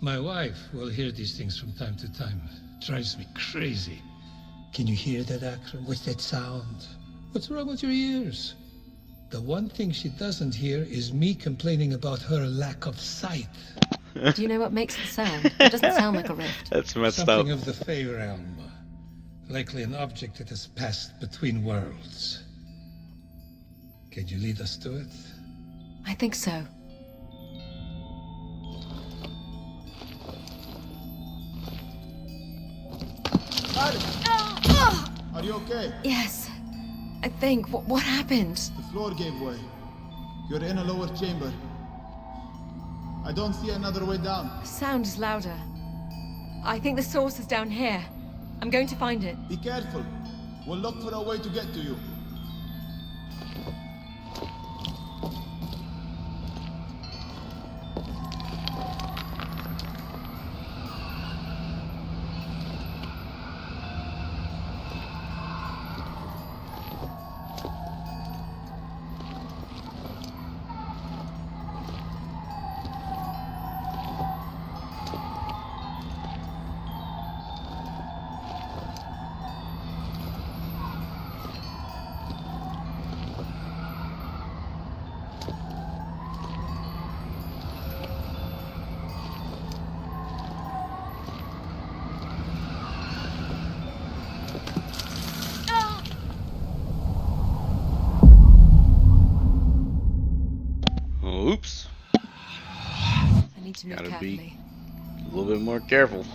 My wife will hear these things from time to time. Drives me crazy. Can you hear that, Akram? What's that sound? What's wrong with your ears? The one thing she doesn't hear is me complaining about her lack of sight. Do you know what makes the sound? It doesn't sound like a rift. That's messed Something up. of the Fey realm. Likely an object that has passed between worlds. Can you lead us to it? I think so. Are you okay? Yes. I think. What happened? The floor gave way. You're in a lower chamber. I don't see another way down. The sound is louder. I think the source is down here. I'm going to find it. Be careful. We'll look for a way to get to you. Oops. I need to move Gotta carefully. be a little bit more careful.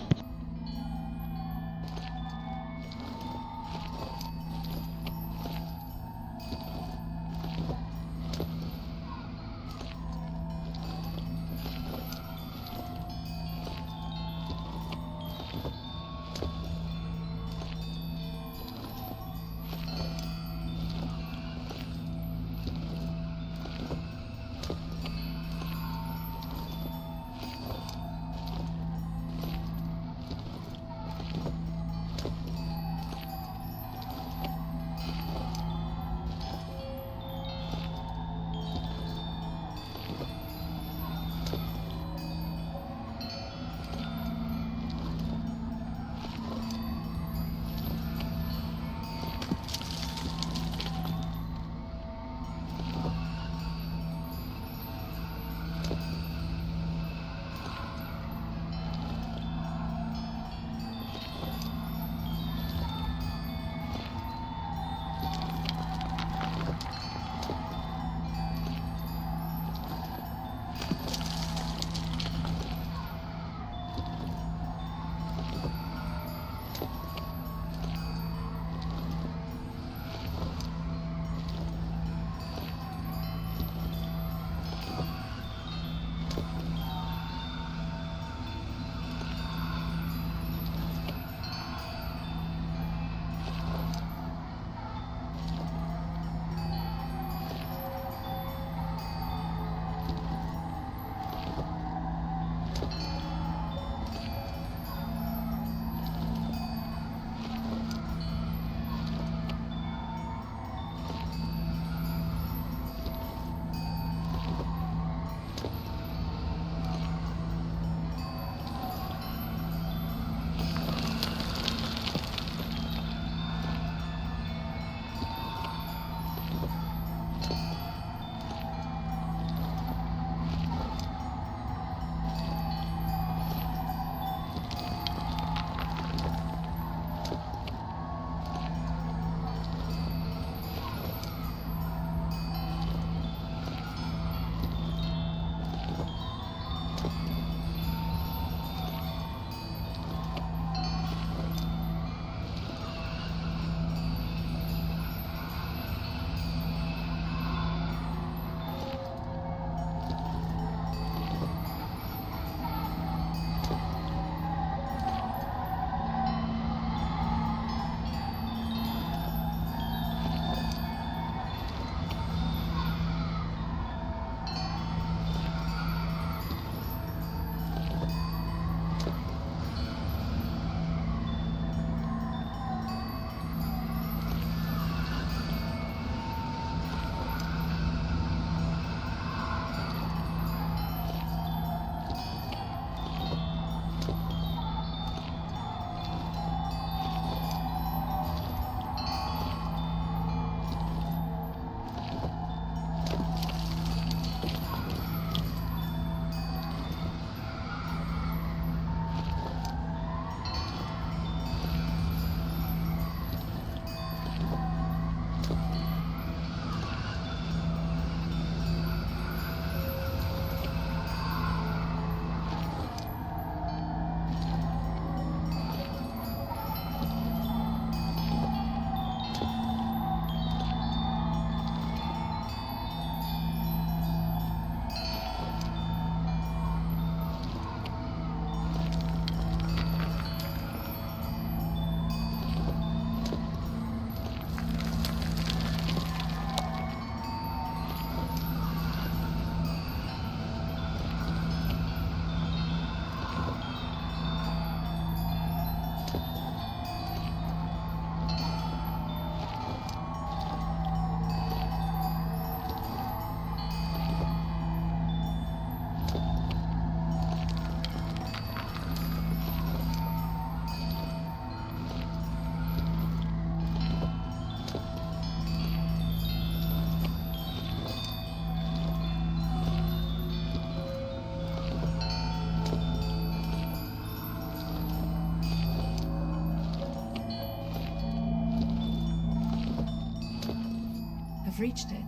I've reached it.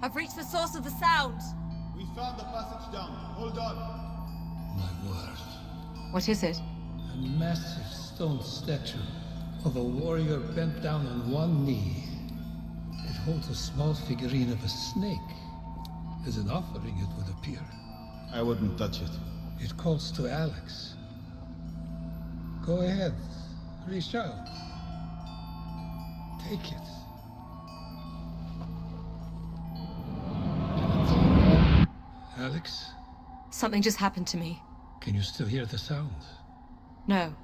I've reached the source of the sound. We found the passage down. Hold on. My word. What is it? A massive stone statue of a warrior bent down on one knee. It holds a small figurine of a snake. As an offering, it would appear. I wouldn't touch it. It calls to Alex. Go ahead. Reach out. Take it. Alex? Something just happened to me. Can you still hear the sound? No.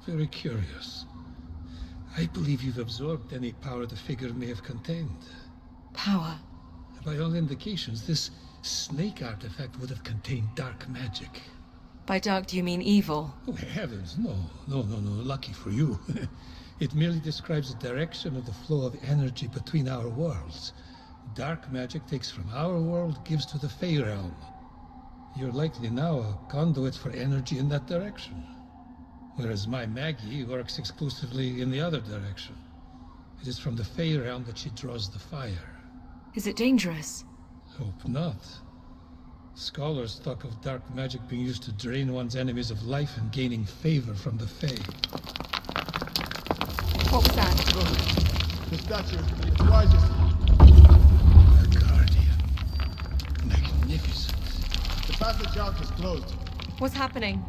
Very curious. I believe you've absorbed any power the figure may have contained. Power? By all indications, this snake artifact would have contained dark magic. By dark, do you mean evil? Oh, heavens, no. No. Lucky for you. It merely describes the direction of the flow of energy between our worlds. Dark magic takes from our world, gives to the Fey realm. You're likely now a conduit for energy in that direction. Whereas my Maggie works exclusively in the other direction. It is from the Fey realm that she draws the fire. Is it dangerous? Hope not. Scholars talk of dark magic being used to drain one's enemies of life and gaining favor from the Fey. What was that? The statue. It rises. A guardian. Magnificent. The passage out is closed. What's happening?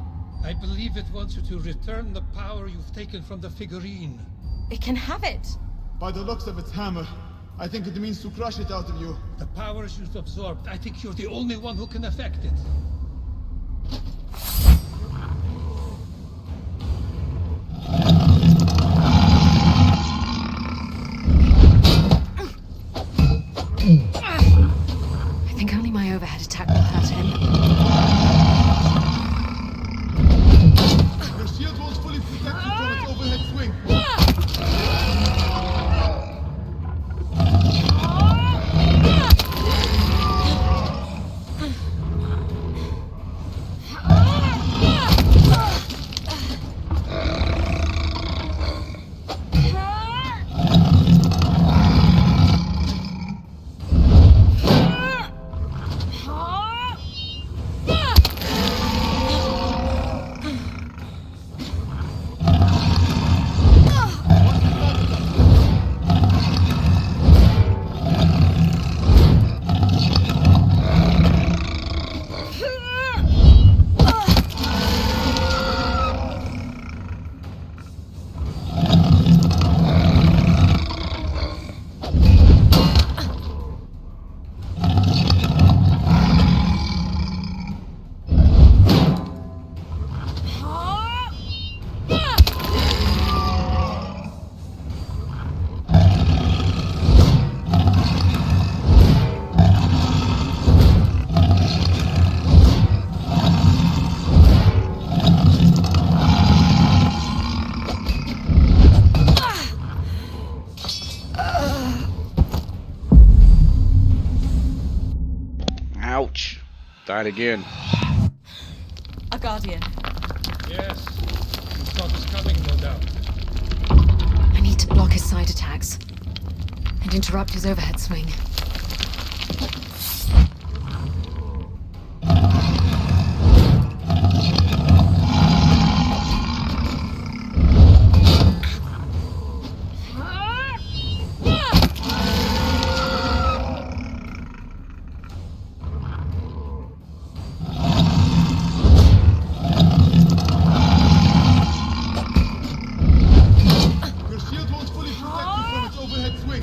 I believe it wants you to return the power you've taken from the figurine. It can have it. By the looks of its hammer, I think it means to crush it out of you. The powers you've absorbed, I think you're the only one who can affect it. I think only my overhead attack will hurt him. Your shield won't fully protect you from its overhead swing. Ouch. Died again. A guardian. Yes. You saw this coming, no doubt. I need to block his side attacks. And interrupt his overhead swing. Your shield won't fully protect you from its overhead swing.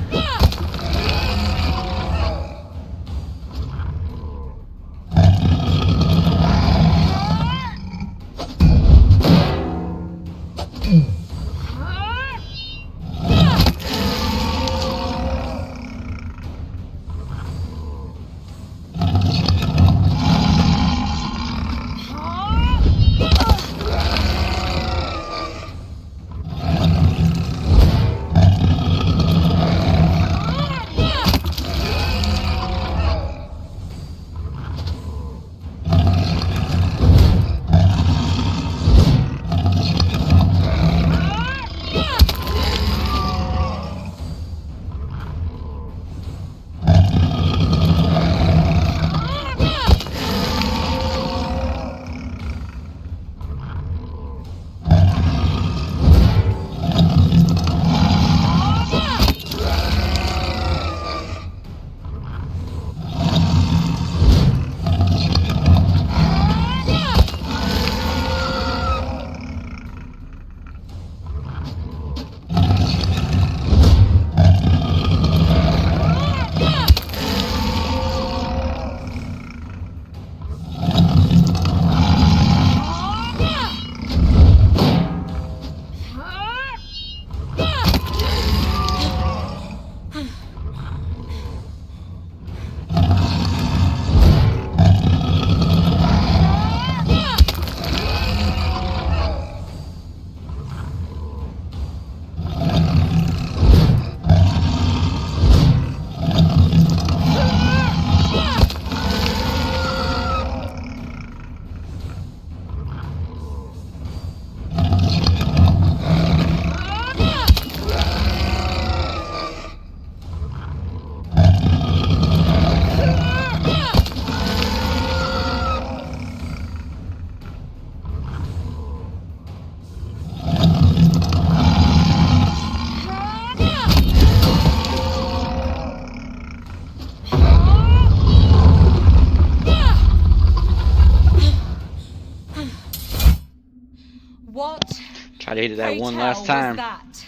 What? Tried to hit it that pray one tell, last was time. that?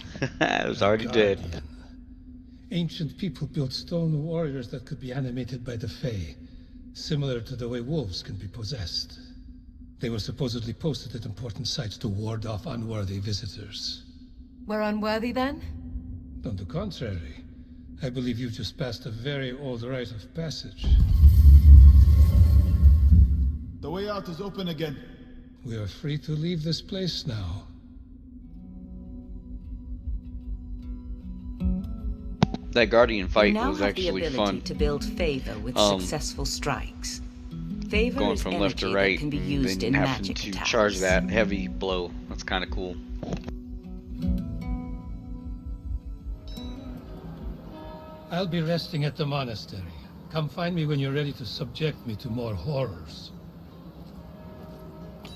It was already dead. Ancient people built stone warriors that could be animated by the Fae, similar to the way wolves can be possessed. They were supposedly posted at important sites to ward off unworthy visitors. We're unworthy then? On the contrary, I believe you've just passed a very old rite of passage. The way out is open again. We are free to leave this place now. That Guardian You fight now was have the actually ability fun. to build favor with successful strikes. Favor Going is from left to energy right that can be and used then in having magic to attacks. charge that heavy blow. That's kind of cool. I'll be resting at the monastery. Come find me when you're ready to subject me to more horrors.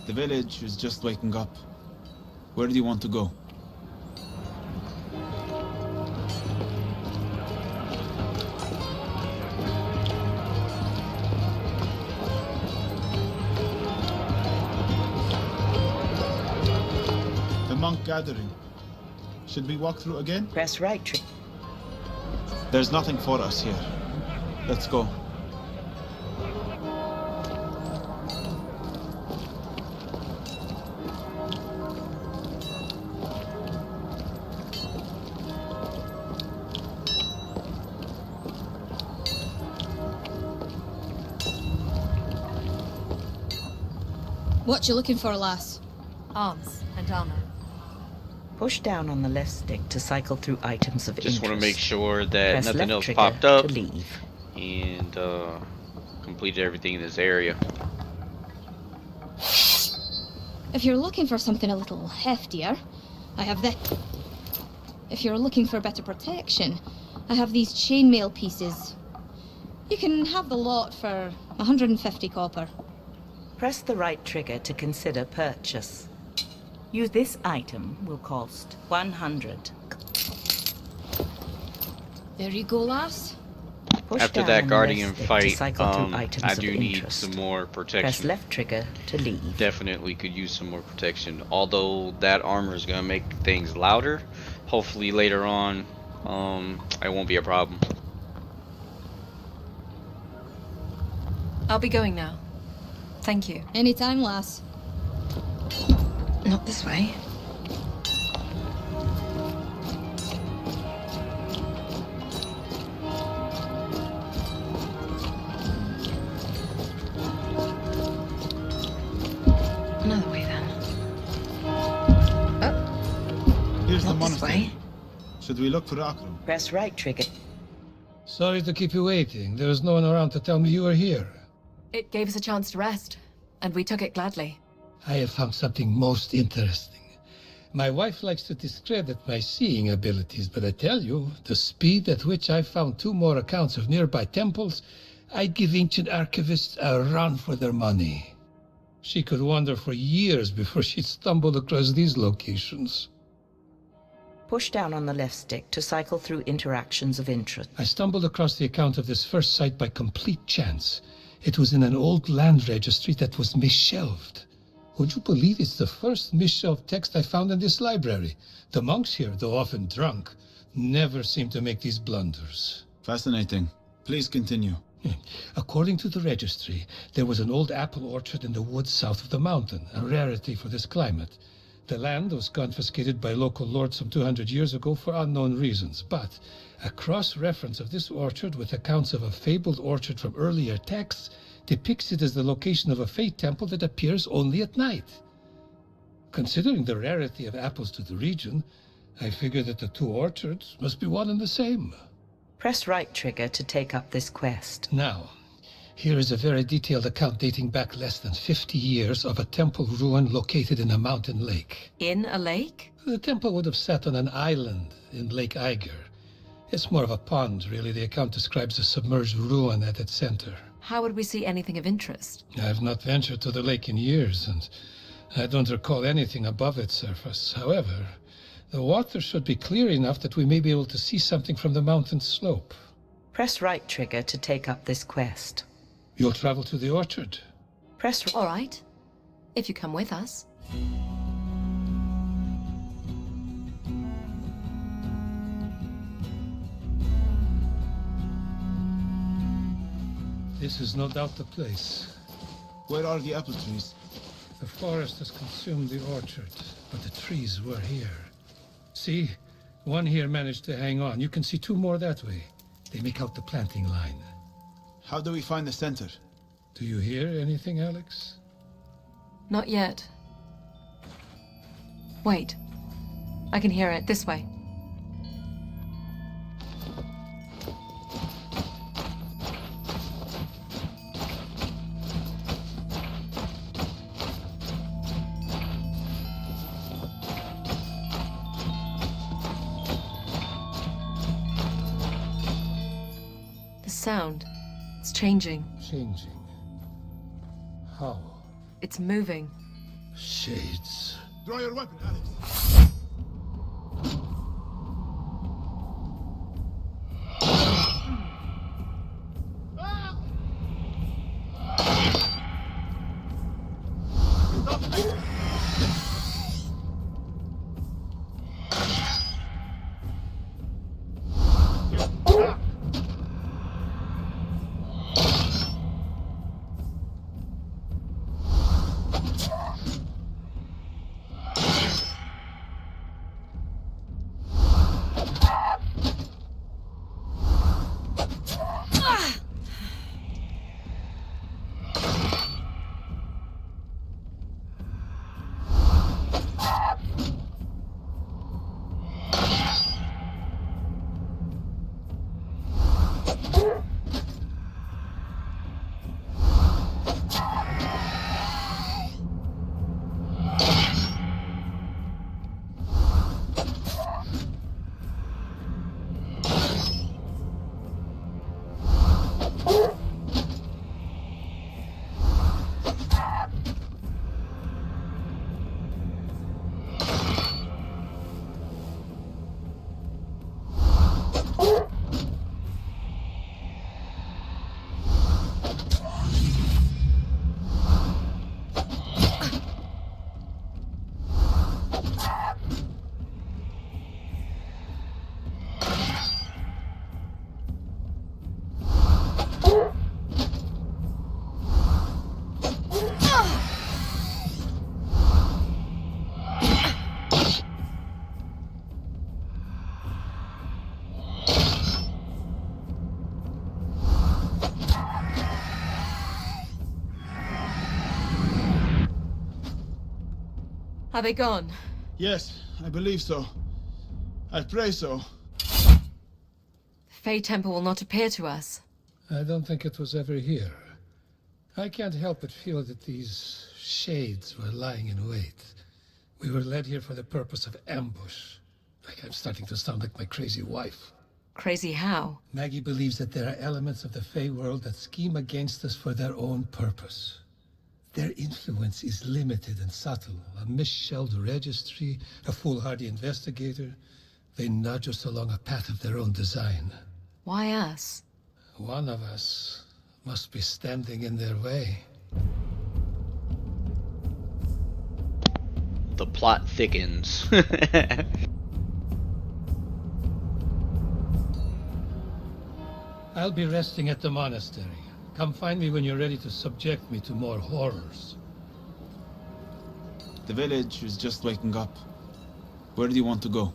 The village is just waking up. Where do you want to go? The monk gathering. Should we walk through again? Press right. There's nothing for us here. Let's go. What you looking for, lass? Arms and armor. Push down on the left stick to cycle through items of interest. Just want to make sure that Press nothing left else trigger popped up to leave. and completed everything in this area. If you're looking for something a little heftier, I have that. If you're looking for better protection, I have these chainmail pieces. You can have the lot for 150 copper. Press the right trigger to consider purchase. Use this item will cost 100. There you go, lass. Push After down that on the Guardian left stick to fight, cycle through items I of do need interest. some more Press protection. left trigger to leave. Definitely could use some more protection. Although that armor is gonna make things louder. Hopefully later on, it won't be a problem. I'll be going now. Thank you. Anytime, lass. Not this way. Another way then. Here's the Not this monastery. way. Should we look for Akram? Press right trigger. Sorry to keep you waiting. There was no one around to tell me you were here. It gave us a chance to rest, and we took it gladly. I have found something most interesting. My wife likes to discredit my seeing abilities, but I tell you, the speed at which I found 2 more accounts of nearby temples, I'd give ancient archivists a run for their money. She could wander for years before she'd stumble across these locations. Push down on the left stick to cycle through interactions of interest. I stumbled across the account of this first site by complete chance. It was in an old land registry that was misshelved. Would you believe it's the first misshelved text I found in this library? The monks here, though often drunk, never seem to make these blunders. Fascinating. Please continue. According to the registry, there was an old apple orchard in the woods south of the mountain, a rarity for this climate. The land was confiscated by local lords some 200 years ago for unknown reasons, but a cross-reference of this orchard with accounts of a fabled orchard from earlier texts depicts it as the location of a Fae temple that appears only at night. Considering the rarity of apples to the region, I figure that the 2 orchards must be one and the same. Press right trigger to take up this quest. Now, here is a very detailed account dating back less than 50 years of a temple ruin located in a mountain lake. In a lake? The temple would have sat on an island in Lake Eiger. It's more of a pond, really. The account describes a submerged ruin at its center. How would we see anything of interest? I've not ventured to the lake in years, and I don't recall anything above its surface. However, the water should be clear enough that we may be able to see something from the mountain slope. Press right trigger to take up this quest. You'll travel to the orchard? Press... All right. If you come with us. This is no doubt the place. Where are the apple trees? The forest has consumed the orchard, but the trees were here. See? One here managed to hang on. You can see two more that way. They make out the planting line. How do we find the center? Do you hear anything, Alex? Not yet. Wait. I can hear it this way. The sound. It's changing. Changing? How? It's moving. Shades. Draw your weapon, Alex. Are they gone? Yes, I believe so. I pray so. The Fey Temple will not appear to us. I don't think it was ever here. I can't help but feel that these shades were lying in wait. We were led here for the purpose of ambush. Like I'm starting to sound like my crazy wife. Crazy how? Maggie believes that there are elements of the Fey world that scheme against us for their own purpose. Their influence is limited and subtle. A misshelled registry, a foolhardy investigator. They nudge us along a path of their own design. Why us? One of us must be standing in their way. The plot thickens. I'll be resting at the monastery. Come find me when you're ready to subject me to more horrors. The village is just waking up. Where do you want to go?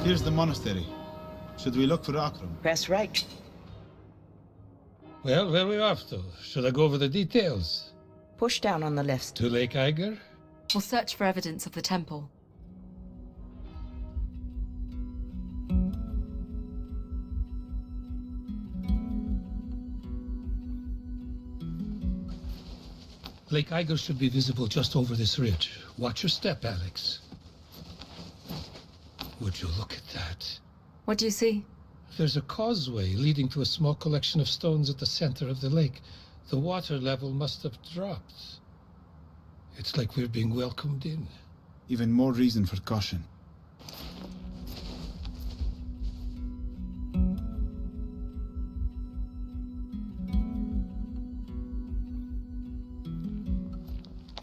Here's the monastery. Should we look for Akram? Press right. Well, where are we off to? Should I go over the details? Push down on the left. To Lake Eiger? We'll search for evidence of the temple. Lake Eiger should be visible just over this ridge. Watch your step, Alex. Would you look at that? What do you see? There's a causeway leading to a small collection of stones at the center of the lake. The water level must have dropped. It's like we're being welcomed in. Even more reason for caution.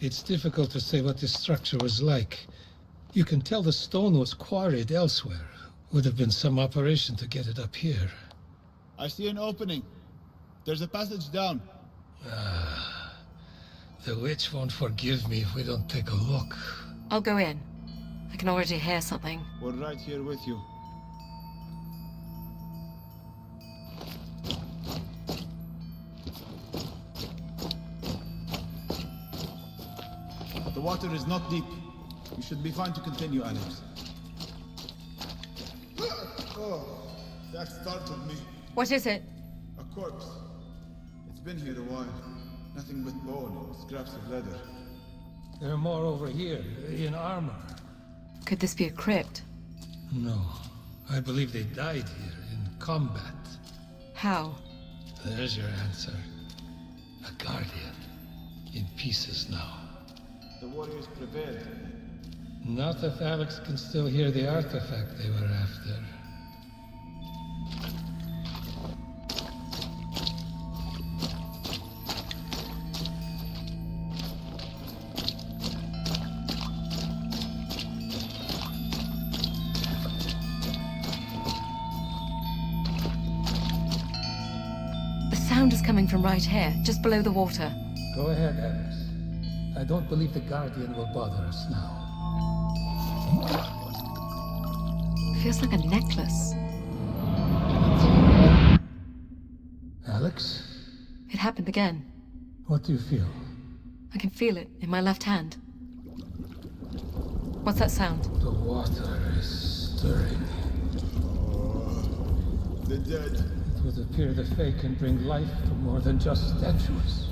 It's difficult to say what this structure was like. You can tell the stone was quarried elsewhere. Would have been some operation to get it up here. I see an opening. There's a passage down. The witch won't forgive me if we don't take a look. I'll go in. I can already hear something. We're right here with you. The water is not deep. You should be fine to continue, Alex. Oh, that startled me. What is it? A corpse. It's been here a while. Nothing but bone and scraps of leather. There are more over here, in armor. Could this be a crypt? No. I believe they died here, in combat. How? There's your answer. A guardian. In pieces now. The warriors prevailed. Not if Alex can still hear the artifact they were after. The sound is coming from right here, just below the water. Go ahead, Alex. I don't believe the Guardian will bother us now. Feels like a necklace. Alex? It happened again. What do you feel? I can feel it in my left hand. What's that sound? The water is stirring. The dead. It would appear the Fae can bring life to more than just statues.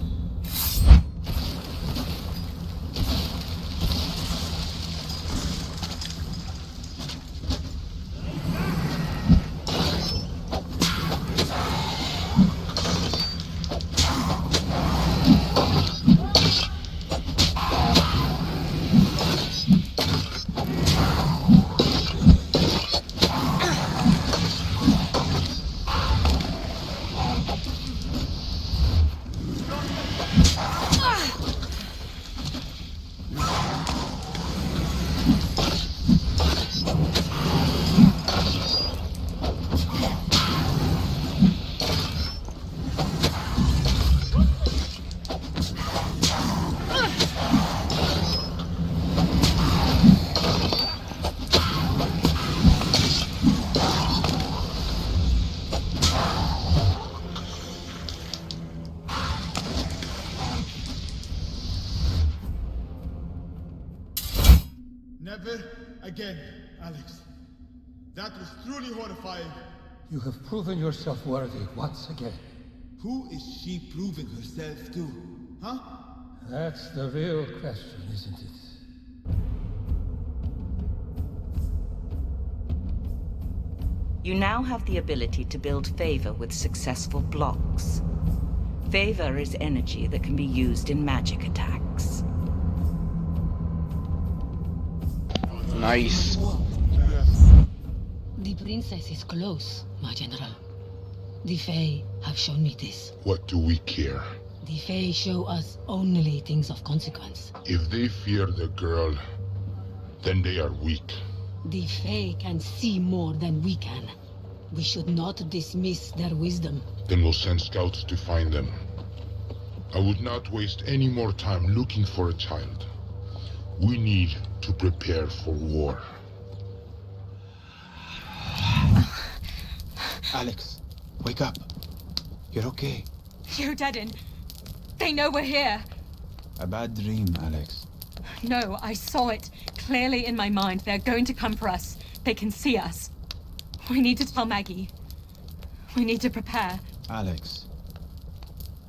Never again, Alex. That was truly horrifying. You have proven yourself worthy once again. Who is she proving herself to? Huh? That's the real question, isn't it? You now have the ability to build favor with successful blocks. Favor is energy that can be used in magic attacks. Nice. The princess is close, my general. The Fae have shown me this. What do we care? The Fae show us only things of consequence. If they fear the girl, then they are weak. The Fae can see more than we can. We should not dismiss their wisdom. Then we'll send scouts to find them. I would not waste any more time looking for a child. We need to prepare for war. Alex, wake up. You're okay. Yodedin! They know we're here! A bad dream, Alex. No, I saw it clearly in my mind. They're going to come for us. They can see us. We need to tell Maggie. We need to prepare. Alex,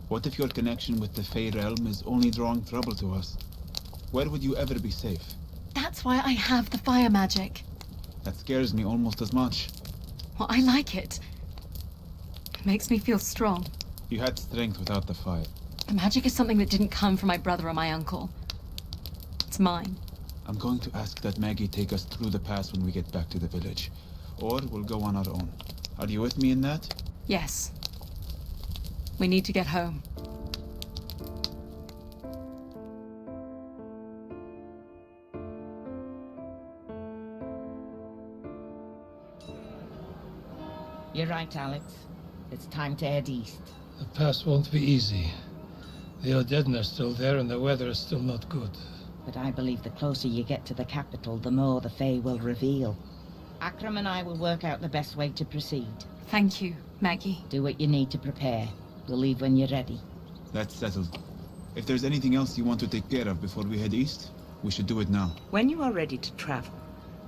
what if your connection with the Fey realm is only drawing trouble to us? Where would you ever be safe? That's why I have the fire magic. That scares me almost as much. Well, I like it. It makes me feel strong. You had strength without the fire. The magic is something that didn't come from my brother or my uncle. It's mine. I'm going to ask that Maggie take us through the pass when we get back to the village. Or we'll go on our own. Are you with me in that? Yes. We need to get home. You're right, Alex. It's time to head east. The pass won't be easy. The Odedn are still there and the weather is still not good. But I believe the closer you get to the capital, the more the Fae will reveal. Akram and I will work out the best way to proceed. Thank you, Maggie. Do what you need to prepare. We'll leave when you're ready. That's settled. If there's anything else you want to take care of before we head east, we should do it now. When you are ready to travel,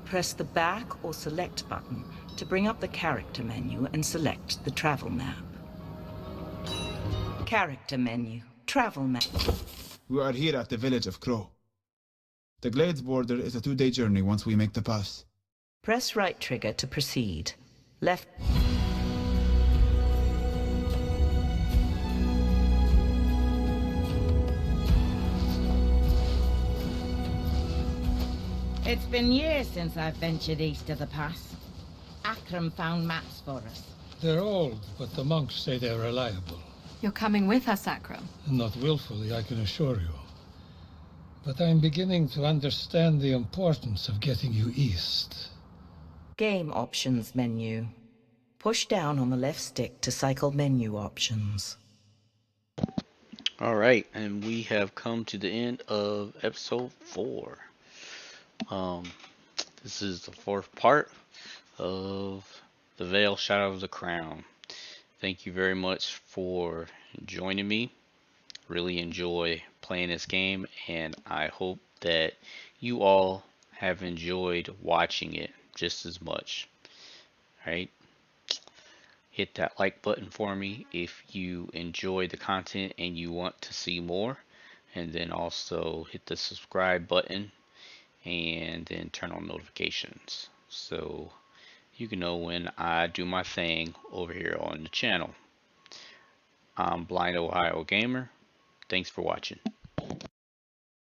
press the back or select button to bring up the character menu and select the travel map. Character menu, travel map. We are here at the village of Crow. The Glades border is a 2-day journey once we make the pass. Press right trigger to proceed. Left. It's been years since I've ventured east of the pass. Akram found maps for us. They're old, but the monks say they're reliable. You're coming with us, Akram. Not willfully, I can assure you. But I'm beginning to understand the importance of getting you east. Game options menu. Push down on the left stick to cycle menu options. Alright, and we have come to the end of episode 4. This is the 4th part of the Vale Shadow of the Crown. Thank you very much for joining me. Really enjoy playing this game, and I hope that you all have enjoyed watching it just as much. Alright, hit that like button for me if you enjoy the content and you want to see more, and then also hit the subscribe button and then turn on notifications so you can know when I do my thing over here on the channel. I'm Blind Ohio Gamer. Thanks for watching.